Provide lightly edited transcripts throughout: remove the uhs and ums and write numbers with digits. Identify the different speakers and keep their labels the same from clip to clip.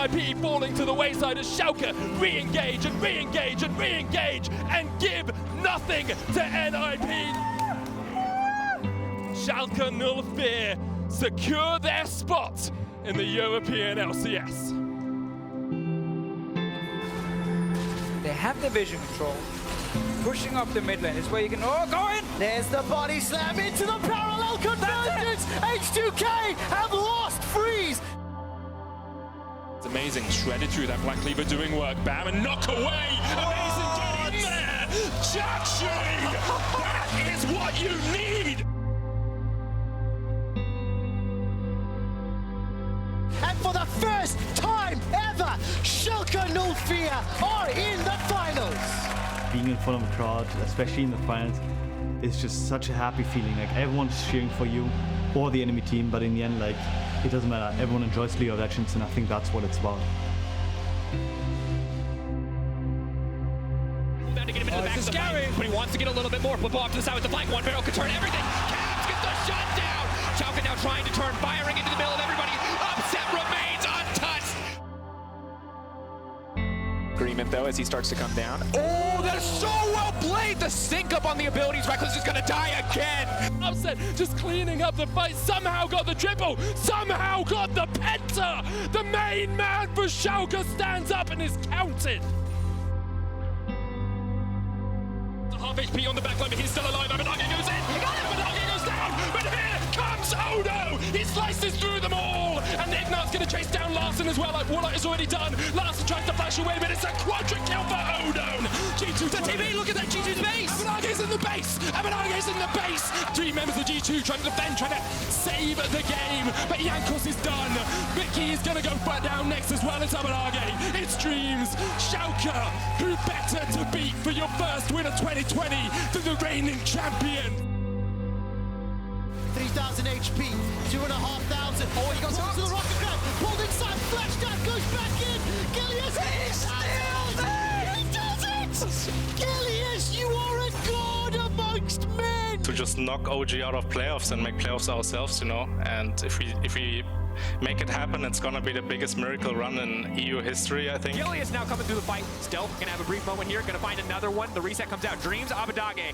Speaker 1: NIP falling to the wayside as Schalke re-engage and re-engage and re-engage and give nothing to NIP. Schalke NUCLEARINT secure their spot in the European LCS.
Speaker 2: They have the vision control. Pushing up the mid lane is where you can go in.
Speaker 3: There's the body slam into the parallel convergence. H2K have lost freeze.
Speaker 1: It's amazing, shredded through that Black Cleaver doing work. Bam and knock away. Amazing, get in there. Jackson, that is what you need.
Speaker 3: And for the first time ever, Schalke NUCLEARINT are in the finals.
Speaker 4: Being in front of a crowd, especially in the finals, is just such a happy feeling. Like everyone's cheering for you or the enemy team, but in the end, like it doesn't matter. Everyone enjoys League of Legends, and I think that's what it's about.
Speaker 5: About to get him into the back of the fight, but he wants to get a little bit more. Bwipo off to the side with the flank. One barrel could turn everything. Cavs gets the shut down. Schalke now trying to turn, firing into the middle of everybody. Upset remains untouched.
Speaker 6: Agreement though as he starts to come down.
Speaker 5: Oh, that is so well played. The sync up on the abilities. Reckless is gonna die again.
Speaker 1: Upset, just cleaning up the fight. Somehow got the triple. Somehow got the penta. The main man for Schalke stands up and is counted.
Speaker 5: Half HP on the back line, but he's still alive. Abadage goes in. Abadage goes down. But here comes Odo. He slices through them all. And Ignat's going to chase down Larson as well, like Warlock has already done. Larson tries to flash away, but it's a quadric kill for Odo. G2 to TV. Look at that G2's base. Abadage's in the base. Abadage's in the base. Three members of G2 trying to defend, trying to save the game. But Jankos is done. Vicky is going to go down next as well as Abadage. It's Dreams. Schalke, who better to beat for your first win of 2020 than the reigning champion.
Speaker 3: 3,000 HP, 2,500. Oh, he goes to the rocket grab. Pulled inside, flash down, goes back in. Gilius, he's still there. He does it. Gilius, you are a god amongst men.
Speaker 7: To just knock OG out of playoffs and make playoffs ourselves, you know. And if we make it happen, it's gonna be the biggest miracle run in EU history, I think.
Speaker 5: Gilius now coming through the fight. Stealth gonna have a brief moment here. Gonna find another one. The reset comes out. Dreams, Abadage.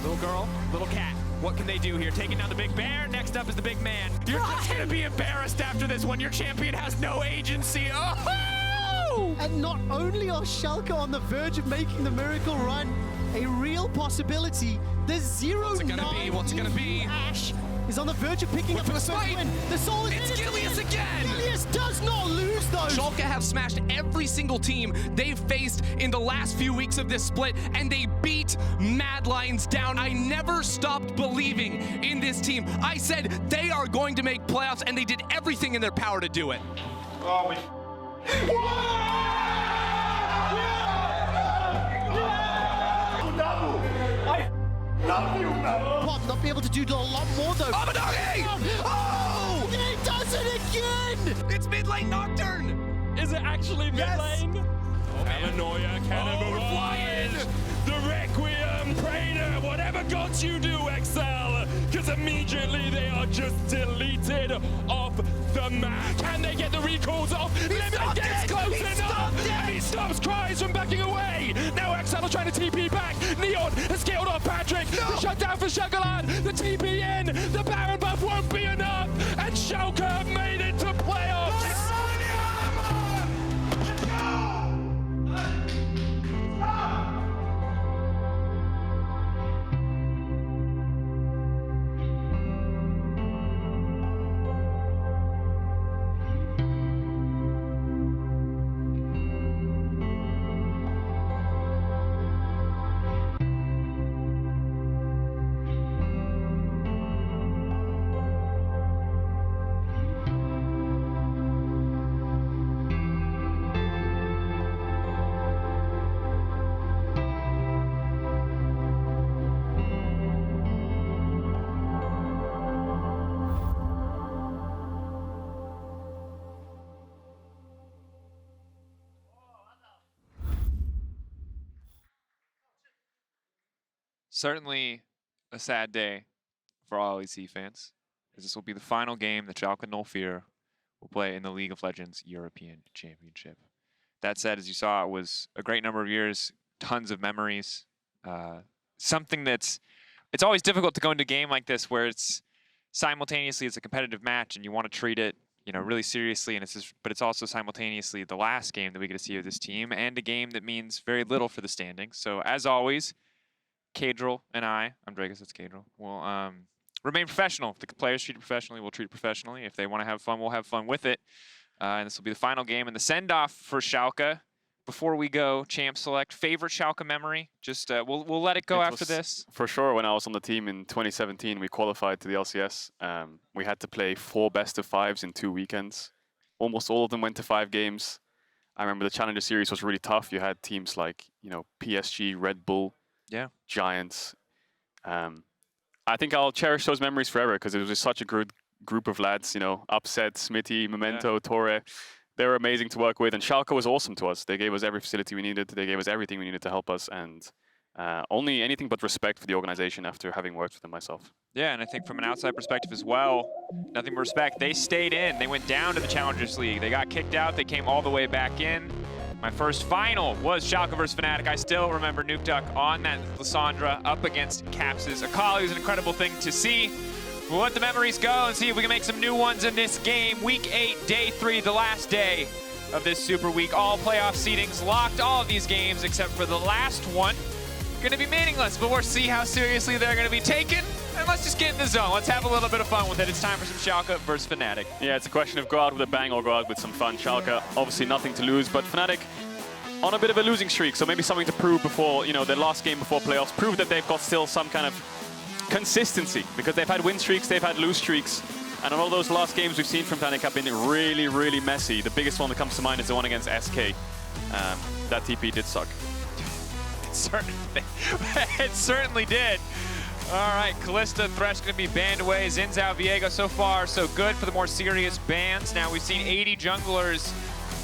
Speaker 5: Little girl, little cat. What can they do here? Taking down the big bear. Next up is the big man. You're just gonna be embarrassed after this one. Your champion has no agency. Oh!
Speaker 3: And not only are Schalke on the verge of making the miracle run, a real possibility. The 0-9
Speaker 5: What's it gonna be?
Speaker 3: Ash is on the verge of picking up
Speaker 5: to
Speaker 3: a
Speaker 5: a spike.
Speaker 3: win. The soul is
Speaker 5: It's
Speaker 3: in it.
Speaker 5: Gilius again.
Speaker 3: Gilius does not lose though.
Speaker 8: Schalke have smashed every single team they've faced in the last few weeks of this split, and they beat Mad Lions down. I never stopped believing in this team. I said they are going to make playoffs, and they did everything in their power to do it.
Speaker 3: Pop not be able to do a lot more though.
Speaker 5: Abadage! Oh!
Speaker 3: He does it again!
Speaker 5: It's mid lane Nocturne.
Speaker 1: Is it actually mid lane? Paranoia, Cannibal, the Requiem, Praetor, whatever gods you do, Excel, because immediately they are just deleted off the map. Can they get the recalls off? Limit gets close enough, and he stops Cries from backing away. Now Excel are trying to TP back. Neon has killed off Patrick. The shutdown for Schalke. The TP in. The Baron buff won't be enough, and Schalke have made it to playoffs.
Speaker 9: Certainly a sad day for all LEC fans, as this will be the final game that Schalke NUCLEARINT will play in the League of Legends European Championship. That said, as you saw, it was a great number of years, tons of memories. Something it's always difficult to go into a game like this where it's simultaneously it's a competitive match and you want to treat it, you know, really seriously, and but it's also simultaneously the last game that we get to see of this team and a game that means very little for the standings. So as always, Caedrel and I'm Drakos, that's Caedrel, will remain professional. If the players treat it professionally, we'll treat it professionally. If they want to have fun, we'll have fun with it. And this will be the final game and the send-off for Schalke. Before we go, Champ Select, favorite Schalke memory? Just we'll let it go after this.
Speaker 10: For sure, when I was on the team in 2017, we qualified to the LCS. We had to play 4 best-of-5s in 2 weekends. Almost all of them went to 5 games. I remember the Challenger Series was really tough. You had teams like, you know, PSG, Red Bull, Giants. I think I'll cherish those memories forever because it was just such a good group of lads, you know, Upset, Smitty, Memento, Torre. They were amazing to work with, and Schalke was awesome to us. They gave us every facility we needed. They gave us everything we needed to help us, and only anything but respect for the organization after having worked with them myself.
Speaker 9: Yeah, and I think from an outside perspective as well, nothing but respect. They stayed in. They went down to the Challengers League. They got kicked out. They came all the way back in. My first final was Schalke versus Fnatic. I still remember NUCLEARINT on that Lissandra up against Caps' Akali. It was an incredible thing to see. We'll let the memories go and see if we can make some new ones in this game. Week 8, Day 3, the last day of this Super Week. All playoff seedings locked, all of these games except for the last one. Going to be meaningless, but we'll see how seriously they're going to be taken. And let's just get in the zone. Let's have a little bit of fun with it. It's time for some Schalke versus Fnatic.
Speaker 10: Yeah, it's a question of go out with a bang or go out with some fun. Schalke, obviously nothing to lose, but Fnatic on a bit of a losing streak, so maybe something to prove before, you know, their last game before playoffs. Prove that they've got still some kind of consistency, because they've had win streaks, they've had lose streaks, and all those last games we've seen from Fnatic have been really, really messy. The biggest one that comes to mind is the one against SK. That TP did suck.
Speaker 9: It certainly did. All right, Kalista, Thresh going to be banned away. Xin Zhao, Viego, so far so good for the more serious bans. Now we've seen 80 junglers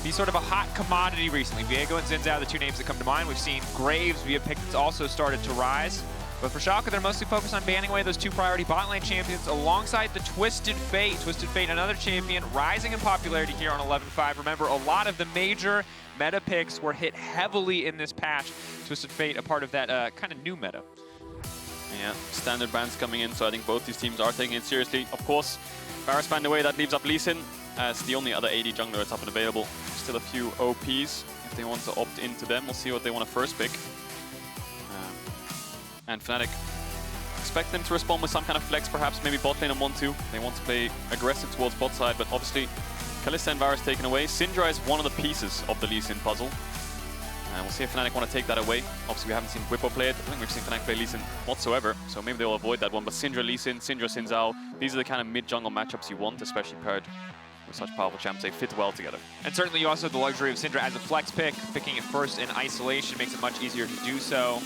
Speaker 9: be sort of a hot commodity recently. Viego and Xin Zhao, the 2 names that come to mind. We've seen Graves via pick that's also started to rise. But for Schalke, they're mostly focused on banning away those 2 priority bot lane champions alongside the Twisted Fate. Twisted Fate, another champion, rising in popularity here on 11.5. Remember, a lot of the major meta picks were hit heavily in this patch. Twisted Fate, a part of that kind of new meta.
Speaker 10: Yeah, standard bans coming in, so I think both these teams are taking it seriously. Of course, Varus banned away, that leaves up Lucian as the only other AD jungler that's up and available. Still a few OPs if they want to opt into them. We'll see what they want to first pick. And Fnatic, expect them to respond with some kind of flex, perhaps maybe bot lane on 1-2. They want to play aggressive towards bot side, but obviously Kalista and Varus taken away. Syndra is one of the pieces of the Lee Sin puzzle. And we'll see if Fnatic want to take that away. Obviously we haven't seen Bwipo play it. I don't think we've seen Fnatic play Lee Sin whatsoever, so maybe they'll avoid that one. But Syndra, Lee Sin, Syndra, Xin Zhao, these are the kind of mid-jungle matchups you want, especially paired with such powerful champs. They fit well together.
Speaker 9: And certainly you also have the luxury of Syndra as a flex pick. Picking it first in isolation makes it much easier to do so.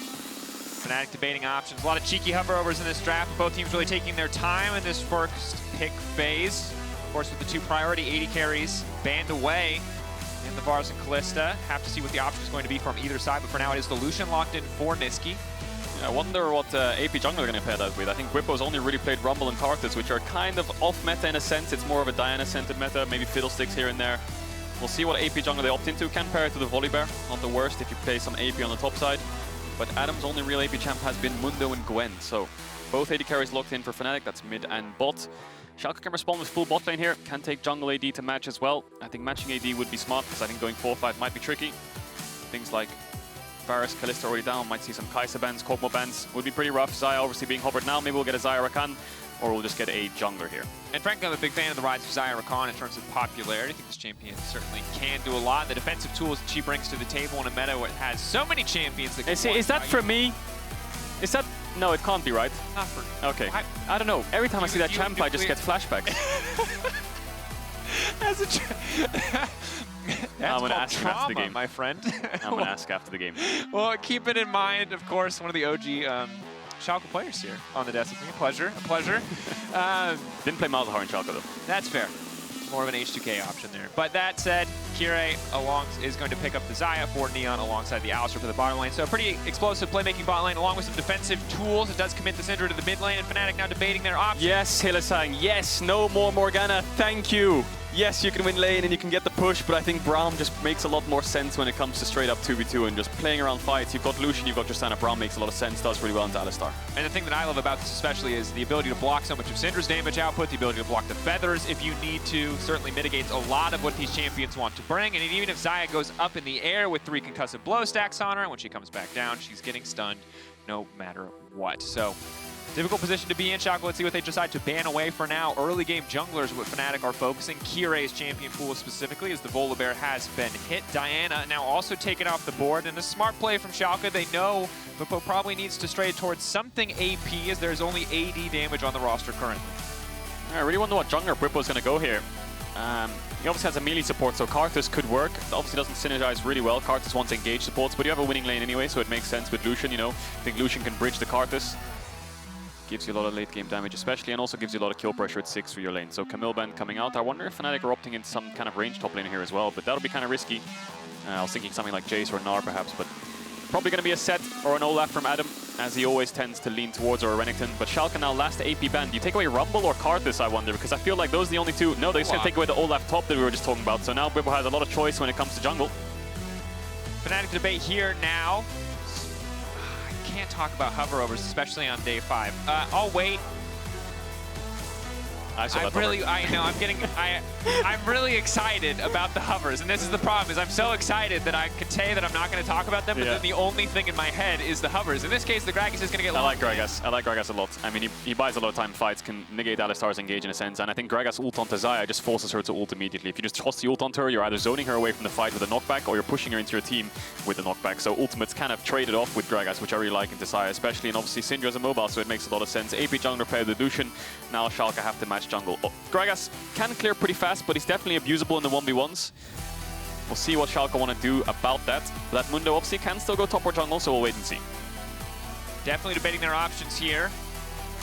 Speaker 9: Fnatic debating options. A lot of cheeky hoverovers in this draft. Both teams really taking their time in this first pick phase. Of course, with the 2 priority AD carries banned away in the Varus and Kalista. Have to see what the option is going to be from either side, but for now it is the Lucian locked in for Nisqy.
Speaker 10: Yeah, I wonder what AP jungler are going to pair that with. I think Bwipo's only really played Rumble and Karthus, which are kind of off meta in a sense. It's more of a Diana-centered meta, maybe Fiddlesticks here and there. We'll see what AP jungler they opt into. Can pair it to the Volibear. Not the worst if you play some AP on the top side. But Adam's only real AP champ has been Mundo and Gwen, so both AD carries locked in for Fnatic, that's mid and bot. Schalke can respond with full bot lane here, can take jungle AD to match as well. I think matching AD would be smart, because I think going 4-5 might be tricky. Things like Varus, Kalista already down, might see some Kai'Sa bans, Kog'Maw bans, would be pretty rough. Xayah obviously being hovered now, maybe we'll get a Xayah Rakan, or we'll just get a jungler here.
Speaker 9: And frankly, I'm a big fan of the rise of Xayah Rakan in terms of popularity. I think this champion certainly can do a lot. The defensive tools that she brings to the table in a meta where it has so many champions that can
Speaker 10: is that for me? Is that... No, it can't be, right?
Speaker 9: Not for me.
Speaker 10: Okay. I don't know. Every time I see that champ, I just get flashbacks.
Speaker 9: I'm
Speaker 10: going to ask him after the game.
Speaker 9: My friend.
Speaker 10: I'm going to ask after the game.
Speaker 9: Well, keep it in mind, of course, one of the OG Schalke players here on the desk. It's a pleasure. A pleasure.
Speaker 10: Didn't play Malzahar in Schalke, though. That's
Speaker 9: fair. More of an H2K option there. But that said, Kirei is going to pick up the Xayah for Neon alongside the Alistar for the bottom lane. So a pretty explosive playmaking bot lane along with some defensive tools. It does commit the Syndra to the mid lane, and Fnatic now debating their options.
Speaker 10: Yes, Hylissang. Yes, no more Morgana. Thank you. yes, you can win lane and you can get the push, but I think Braum just makes a lot more sense when it comes to straight up 2v2 and just playing around fights. You've got Lucian, you've got Tristana. Braum makes a lot of sense, does really well into Alistar.
Speaker 9: And the thing that I love about this especially is the ability to block so much of Syndra's damage output, the ability to block the feathers if you need to, certainly mitigates a lot of what these champions want to bring. And even if Xayah goes up in the air with 3 concussive blow stacks on her, when she comes back down, she's getting stunned no matter what. So, difficult position to be in, Schalke. Let's see what they decide to ban away for now. Early game junglers, what Fnatic are focusing. Kirei's champion pool specifically, as the Volibear has been hit. Diana now also taken off the board, and a smart play from Schalke. They know Bwipo probably needs to stray towards something AP, as there's only AD damage on the roster currently.
Speaker 10: I really wonder what jungler Bwipo is going to go here. He obviously has a melee support, so Karthus could work. It obviously doesn't synergize really well. Karthus wants engage supports, but you have a winning lane anyway, so it makes sense with Lucian, you know. I think Lucian can bridge the Karthus. Gives you a lot of late game damage especially, and also gives you a lot of kill pressure at 6 for your lane. So Camille Band coming out. I wonder if Fnatic are opting into some kind of range top lane here as well, but that'll be kind of risky. I was thinking something like Jayce or Laure perhaps, but probably going to be a set or an Olaf from Adam, as he always tends to lean towards, or a Renekton. But Schalke now last AP ban. Do you take away Rumble or Karthus, I wonder? Because I feel like those are the only two. No, they're just going to take away the Olaf top that we were just talking about. So now Bwipo has a lot of choice when it comes to jungle.
Speaker 9: Fnatic debate here now. Can't talk about hover-overs, especially on day 5. I'll wait. I'm really excited about the hovers, and this is the problem, is I'm so excited that I could say that I'm not going to talk about them, but then the only thing in my head is the hovers. In this case, the Gragas is going to get long.
Speaker 10: I like Gragas a lot. I mean, he buys a lot of time fights, can negate Alistar's engage in a sense, and I think Gragas ult onto Xayah just forces her to ult immediately. If you just toss the ult onto her, you're either zoning her away from the fight with a knockback, or you're pushing her into your team with a knockback. So ultimate's kind of traded off with Gragas, which I really like into Xayah, especially, and obviously Syndra's a mobile, so it makes a lot of sense. AP jungler paired with Lucian. Now Schalke have to match jungle. Gragas can clear pretty fast, but he's definitely abusable in the 1v1s. We'll see what Schalke want to do about that. That Mundo obviously can still go top or jungle, so we'll wait and see.
Speaker 9: Definitely debating their options here.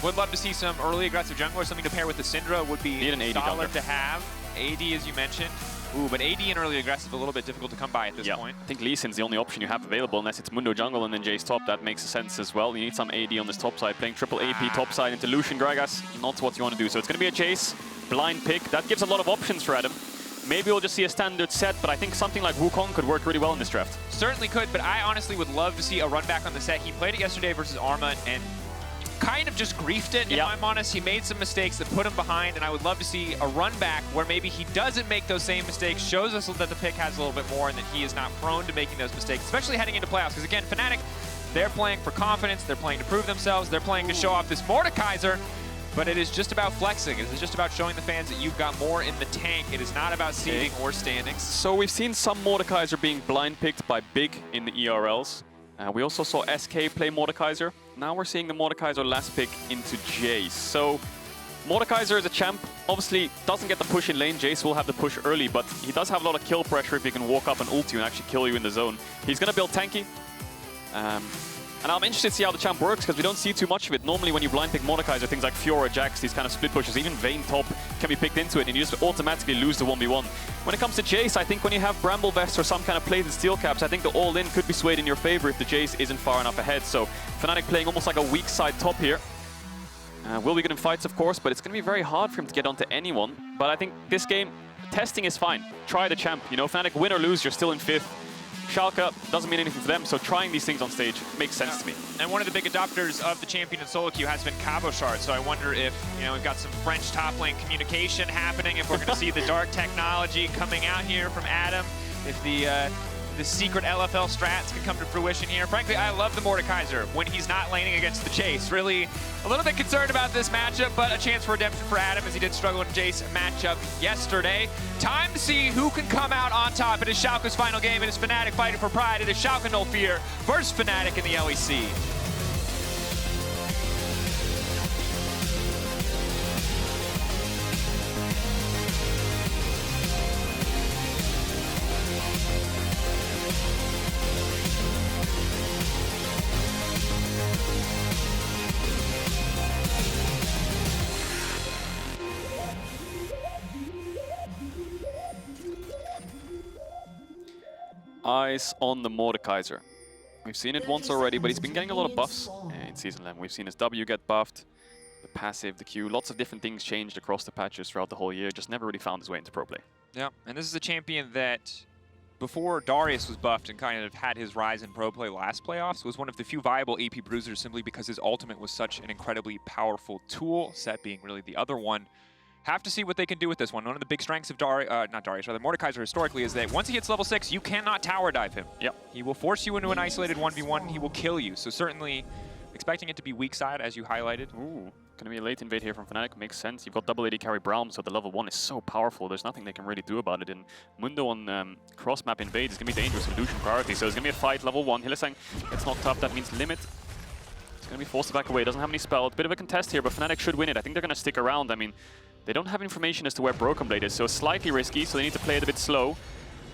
Speaker 9: Would love to see some early aggressive jungler, something to pair with the Syndra would be solid to have. AD, as you mentioned. Ooh, but AD and early aggressive a little bit difficult to come by at this point.
Speaker 10: I think Lee Sin's the only option you have available, unless it's Mundo jungle and then Jayce top. That makes sense as well. You need some AD on this top side. Playing triple AP top side into Lucian Gragas, not what you want to do. So it's going to be a Jayce blind pick. That gives a lot of options for Adam. Maybe we'll just see a standard set, but I think something like Wukong could work really well in this draft.
Speaker 9: Certainly could, but I honestly would love to see a run back on the set. He played it yesterday versus Arma and kind of just griefed it, if I'm honest. He made some mistakes that put him behind, and I would love to see a run back where maybe he doesn't make those same mistakes, shows us that the pick has a little bit more and that he is not prone to making those mistakes, especially heading into playoffs. Because again, Fnatic, they're playing for confidence, they're playing to prove themselves, they're playing to show off this Mordekaiser, but it is just about flexing. It is just about showing the fans that you've got more in the tank. It is not about seeding or standings.
Speaker 10: So we've seen some Mordekaiser being blind picked by Big in the ERLs. We also saw SK play Mordekaiser. Now we're seeing the Mordekaiser last pick into Jayce. So Mordekaiser is a champ. Obviously doesn't get the push in lane. Jayce will have the push early, but he does have a lot of kill pressure if he can walk up and ult you and actually kill you in the zone. He's going to build tanky. And I'm interested to see how the champ works, because we don't see too much of it. Normally when you blind pick Mordekaiser, things like Fiora, Jax, these kind of split pushes, even Vayne top can be picked into it, and you just automatically lose the 1v1. When it comes to Jayce, I think when you have Bramble Vest or some kind of plated steel caps, I think the all-in could be swayed in your favor if the Jayce isn't far enough ahead. So Fnatic playing almost like a weak side top here. Will be good in fights, of course, but it's going to be very hard for him to get onto anyone. But I think this game, testing is fine. Try the champ. You know, Fnatic win or lose, you're still in 5th. Schalke doesn't mean anything for them, so trying these things on stage makes sense to me.
Speaker 9: And one of the big adopters of the champion in solo queue has been Cabochard, so I wonder if, you know, we've got some French top lane communication happening, if we're going to see the dark technology coming out here from Adam, if the secret LFL strats can come to fruition here. Frankly, I love the Mordekaiser when he's not laning against the Jayce. Really a little bit concerned about this matchup, but a chance for redemption for Adam as he did struggle in Jayce matchup yesterday. Time to see who can come out on top. It is Schalke's final game. It is Fnatic fighting for pride. It is Schalke No Fear versus Fnatic in the LEC.
Speaker 10: Eyes on the Mordekaiser. We've seen it once already, but he's been getting a lot of buffs in Season 11. We've seen his W get buffed. the passive, the Q, lots of different things changed across the patches throughout the whole year, just never really found his way into pro play.
Speaker 9: Yeah, and this is a champion that, before Darius was buffed and kind of had his rise in pro play last playoffs, was one of the few viable AP bruisers simply because his ultimate was such an incredibly powerful tool, Set being really the other one. Have to see what they can do with this one. One of the big strengths of Mordekaiser historically is that once he hits level 6, you cannot tower dive him.
Speaker 10: Yep.
Speaker 9: He will force you into an isolated 1v1, and he will kill you. So certainly expecting it to be weak side, as you highlighted.
Speaker 10: Ooh, gonna be a late invade here from Fnatic, makes sense. You've got double AD carry Braum, so the level 1 is so powerful, there's nothing they can really do about it. And Mundo on cross-map invade is gonna be dangerous with Lucian priority, so it's gonna be a fight, level 1. Hylissang gets knocked up, that means limit. It's gonna be forced to back away, doesn't have any spell. Bit of a contest here, but Fnatic should win it. I think they're gonna stick around. I mean, they don't have information as to where BrokenBlade is, so it's slightly risky, so they need to play it a bit slow.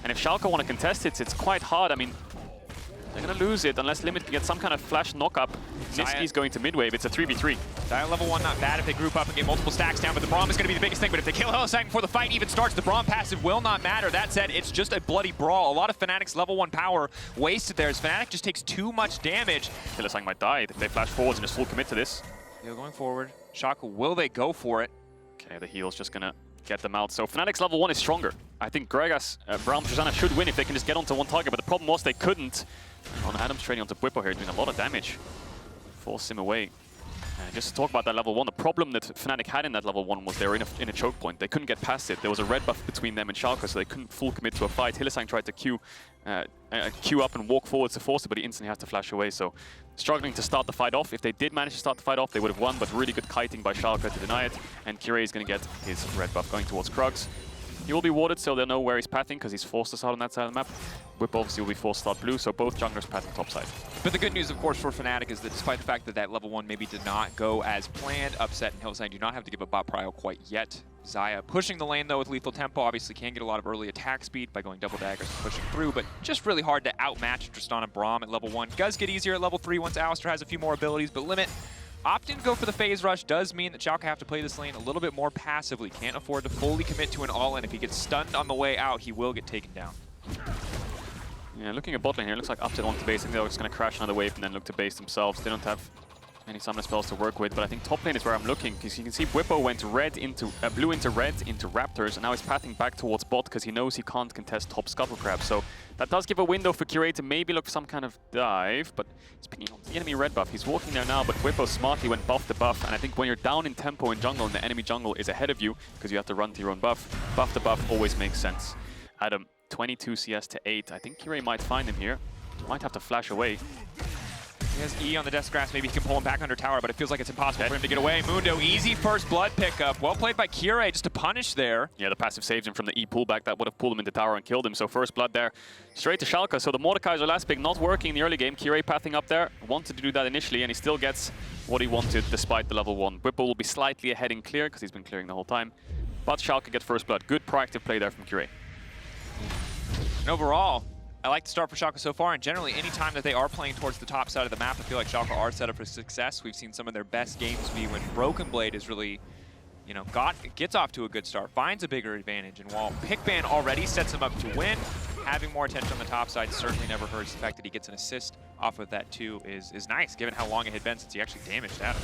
Speaker 10: And if Schalke want to contest it, it's quite hard. I mean, they're going to lose it unless Limit can get some kind of flash knock-up. Nisqy's going to mid-wave, it's a 3v3.
Speaker 9: Xayah level 1 not bad if they group up and get multiple stacks down, but the Braum is going to be the biggest thing. But if they kill Hylissang before the fight even starts, the Braum passive will not matter. That said, it's just a bloody brawl. A lot of Fnatic's level 1 power wasted there as Fnatic just takes too much damage.
Speaker 10: Hylissang might die if they flash forwards and just full commit to this.
Speaker 9: They're going forward. Schalke, will they go for it?
Speaker 10: Okay, the heal's just gonna get them out. So Fnatic's level 1 is stronger. I think Gragas, Braum, Tristana should win if they can just get onto one target, but the problem was they couldn't. On Adam's trading onto Bwipo here, doing a lot of damage. Force him away. And just to talk about that level 1, the problem that Fnatic had in that level 1 was they were in a choke point. They couldn't get past it. There was a red buff between them and Schalke, so they couldn't full commit to a fight. Hylissang tried to queue up and walk forwards to force it, but he instantly had to flash away. So struggling to start the fight off. If they did manage to start the fight off, they would have won, but really good kiting by Schalke to deny it. And Kirei is going to get his red buff going towards Krugs. He will be warded, so they'll know where he's pathing, because he's forced us out on that side of the map. Bwipo obviously will be forced to start blue, so both junglers pathing top side.
Speaker 9: But the good news, of course, for Fnatic is that despite the fact that that level 1 maybe did not go as planned, Upset and Hylissang do not have to give up bot prio quite yet. Xayah pushing the lane, though, with lethal tempo, obviously can get a lot of early attack speed by going double daggers and pushing through, but just really hard to outmatch Tristana Braum at level 1. Does get easier at level 3 once Alistar has a few more abilities, but Limit opting to go for the phase rush does mean that Schalke have to play this lane a little bit more passively. Can't afford to fully commit to an all-in. If he gets stunned on the way out, he will get taken down.
Speaker 10: Yeah, looking at bot lane here, looks like Upset wants to base. I think they're just going to crash another wave and then look to base themselves. They don't have any summon spells to work with, but I think top lane is where I'm looking, because you can see Bwipo went blue into red into Raptors, and now he's pathing back towards bot because he knows he can't contest top Scuttle Crab. So that does give a window for Kirei to maybe look for some kind of dive, but speaking of the enemy red buff, he's walking there now, but Bwipo smartly went buff to buff, and I think when you're down in tempo in jungle and the enemy jungle is ahead of you, because you have to run to your own buff to buff always makes sense. Adam, 22 CS to 8. I think Kirei might find him here. Might have to flash away.
Speaker 9: He has E on the death grass, maybe he can pull him back under tower, but it feels like it's impossible for him to get away. Mundo, easy first blood pickup. Well played by Kirei, just to punish there.
Speaker 10: Yeah, the passive saves him from the E pullback. That would have pulled him into tower and killed him. So first blood there, straight to Schalke. So the Mordekaiser last pick not working in the early game. Kirei pathing up there, wanted to do that initially, and he still gets what he wanted despite the level 1. Bwipo will be slightly ahead in clear, because he's been clearing the whole time. But Schalke get first blood. Good proactive play there from Kirei.
Speaker 9: And overall, I like the start for Schalke so far, and generally any time that they are playing towards the top side of the map, I feel like Schalke are set up for success. We've seen some of their best games be when BrokenBlade is really, you know, gets off to a good start, finds a bigger advantage, and while Pickban already sets him up to win, having more attention on the top side certainly never hurts. The fact that he gets an assist off of that too is nice, given how long it had been since he actually damaged Adam.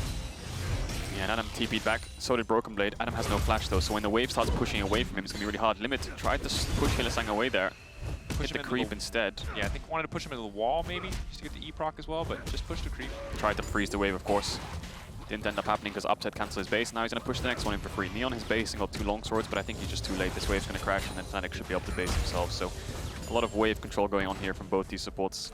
Speaker 10: Yeah, and Adam TP'd back, so did BrokenBlade. Adam has no flash though, so when the wave starts pushing away from him, it's going to be really hard. Limit tried to push Hylissang away there. Hit the creep instead.
Speaker 9: Yeah, I think wanted to push him into the wall maybe, just to get the E proc as well, but just pushed the creep.
Speaker 10: Tried to freeze the wave, of course. Didn't end up happening because Upset canceled his base. Now he's going to push the next one in for free. Neon his base and got 2 longswords, but I think he's just too late. This wave's going to crash, and then Fnatic should be able to base themselves. So a lot of wave control going on here from both these supports.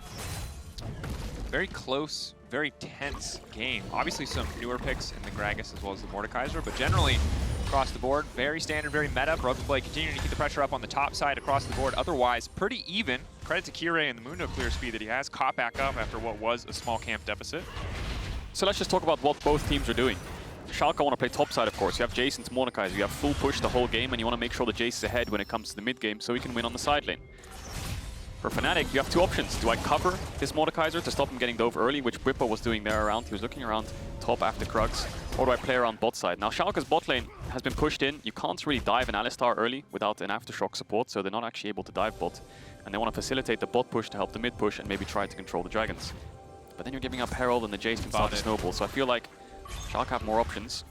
Speaker 9: Very close, very tense game. Obviously some newer picks in the Gragas as well as the Mordekaiser, but generally across the board, very standard, very meta. BrokenBlade continuing to keep the pressure up on the top side across the board. Otherwise, pretty even. Credit to Kirei and the Mundo clear speed that he has. Caught back up after what was a small camp deficit.
Speaker 10: So let's just talk about what both teams are doing. Schalke want to play top side, of course. You have Jayce into Mordekaiser. You have full push the whole game, and you want to make sure that Jayce is ahead when it comes to the mid game so he can win on the side lane. For Fnatic, you have 2 options. Do I cover this Mordekaiser to stop him getting dove early, which Bwipo was doing there around? He was looking around top after Krugs. Or do I play around bot side? Now, Schalke's bot lane has been pushed in. You can't really dive an Alistar early without an aftershock support, so they're not actually able to dive bot. And they want to facilitate the bot push to help the mid push and maybe try to control the dragons. But then you're giving up Herald and the Jayce can start to snowball. So I feel like Schalke have more options.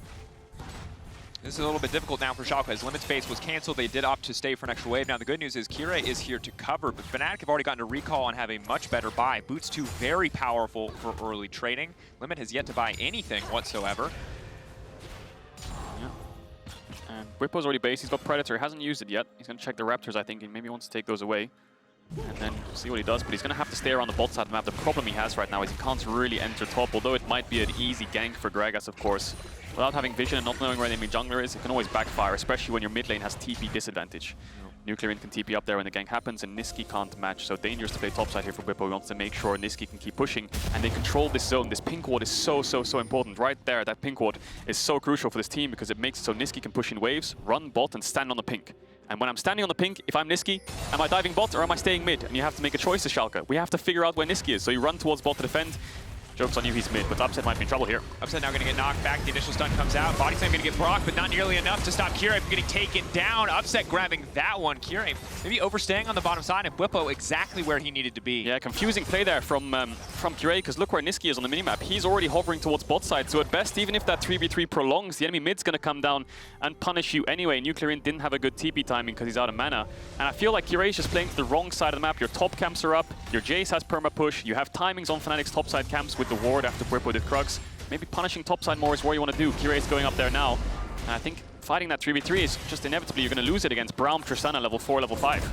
Speaker 9: This is a little bit difficult now for Schalke as Limit's base was cancelled. They did opt to stay for an extra wave. Now the good news is Kirei is here to cover, but Fnatic have already gotten a recall and have a much better buy. Boots 2 very powerful for early trading. Limit has yet to buy anything whatsoever.
Speaker 10: Yeah. And Bwipo's already based. He's got Predator. He hasn't used it yet. He's going to check the Raptors, I think, and maybe he wants to take those away. And then see what he does, but he's going to have to stay around the bot side of the map. The problem he has right now is he can't really enter top, although it might be an easy gank for Gragas, of course. Without having vision and not knowing where the enemy jungler is, it can always backfire, especially when your mid lane has TP disadvantage. NUCLEARINT can TP up there when the gank happens, and Nisqy can't match, so dangerous to play topside here for Bwipo. He wants to make sure Nisqy can keep pushing, and they control this zone. This pink ward is so important. Right there, that pink ward is so crucial for this team because it makes it so Nisqy can push in waves, run bot, and stand on the pink. And when I'm standing on the pink, if I'm Nisqy, am I diving bot or am I staying mid? And you have to make a choice as Schalke. We have to figure out where Nisqy is, so you run towards bot to defend. Joke's on you, he's mid, but Upset might be in trouble here. Upset now going to get knocked back. The initial stun comes out. Body slam going to get proc, but not nearly enough to stop Kirei from getting taken down. Upset grabbing that one. Kirei maybe overstaying on the bottom side, and Bwipo exactly where he needed to be. Yeah, confusing play there from Kirei, because look where Nisqy is on the minimap. He's already hovering towards bot side, so at best, even if that 3v3 prolongs, the enemy mid's going to come down and punish you anyway. NUCLEARINT didn't have a good TP timing because he's out of mana. And I feel like Kirei's just playing to the wrong side of the map. Your top camps are up, your Jayce has perma push, you have timings on Fnatic's top side camps with the ward after Bwipo did Krugs. Maybe punishing topside more is what you want to do. Kirei's going up there now. And I think fighting that 3v3 is just inevitably you're going to lose it against Braum, Tristana, level 4, level 5.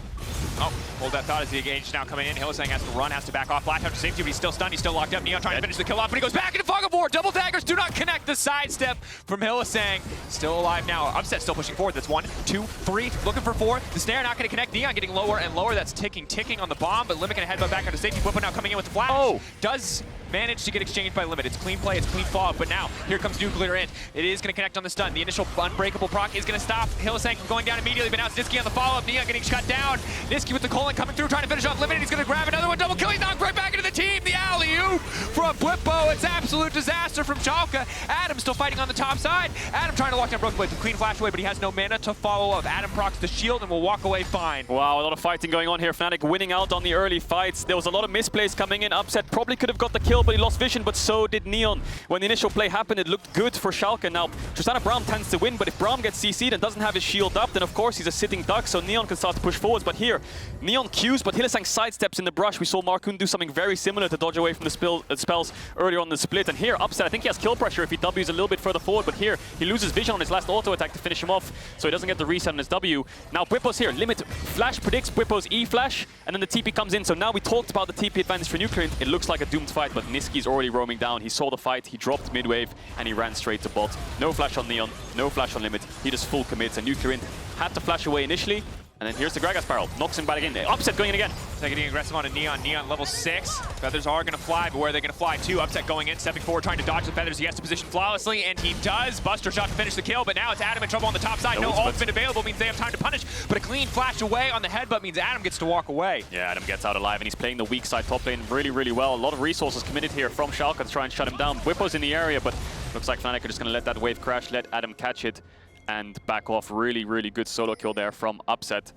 Speaker 10: Oh, hold that thought as the engage now coming in. Hylissang has to run, has to back off. Flash out to safety, but he's still stunned. He's still locked up. Neon trying to finish the kill off, but he goes back into Fog of War. Double daggers do not connect. The sidestep from Hylissang. Still alive now. Upset still pushing forward. That's 1, 2, 3. Looking for 4. The snare not going to connect. Neon getting lower and lower. That's ticking on the bomb, but Limit going to headbutt back onto safety. Bwipo now coming in with the flash. Oh, does manage to get exchanged by Limit. It's clean play, it's clean fog, but now here comes NUCLEARINT. It is going to connect on the stun. The initial unbreakable proc is going to stop Hylissang from going down immediately, but now it's Nisqy on the follow-up. Neon getting shut down. Nisqy with the colon coming through, trying to finish off Limit. He's going to grab another one. Double kill. He's knocked right back into the team. The alley-oop from Bwipo. It's absolute disaster from Schalke. Adam still fighting on the top side. Adam trying to lock down BrokenBlade to clean flash away, but he has no mana to follow up. Adam procs the shield and will walk away fine. Wow, a lot of fighting going on here. Fnatic winning out on the early fights. There was a lot of misplays coming in. Upset probably could have got the kill, but he lost vision, but so did Neon. When the initial play happened, it looked good for Schalke. Now, Tristana Braum tends to win, but if Braum gets CC'd and doesn't have his shield up, then of course he's a sitting duck, so Neon can start to push forwards. But here, Neon Qs, but Hylissang sidesteps in the brush. We saw Markoon do something very similar to dodge away from the spells earlier on the split. And here, Upset, I think he has kill pressure if he W's a little bit further forward, but here, he loses vision on his last auto attack to finish him off, so he doesn't get the reset on his W. Now, Bwipo's here. Limit flash predicts Bwipo's E-flash, and then the TP comes in. So now we talked about the TP advantage for NUCLEARINT. It looks like a doomed fight, but Nisqy's already roaming down. He saw the fight, he dropped mid-wave, and he ran straight to bot. No flash on Neon, no flash on Limit. He just full commits, and NUCLEARINT had to flash away initially. And then here's the Gragas barrel. Knocks him back in. Upset going in again. So getting aggressive on a Neon. Neon level 6. Feathers are going to fly, but where are they going to fly to? Upset going in, stepping forward, trying to dodge the Feathers. He has to position flawlessly, and he does. Buster shot to finish the kill, but now it's Adam in trouble on the top side. No ultimate available means they have time to punish, but a clean flash away on the headbutt means Adam gets to walk away. Yeah, Adam gets out alive, and he's playing the weak side top lane really well. A lot of resources committed here from Schalke to try and shut him down. Bwipo's in the area, but looks like Fnatic are just going to let that wave crash, let Adam catch it, and back off. Really good solo kill there from Upset.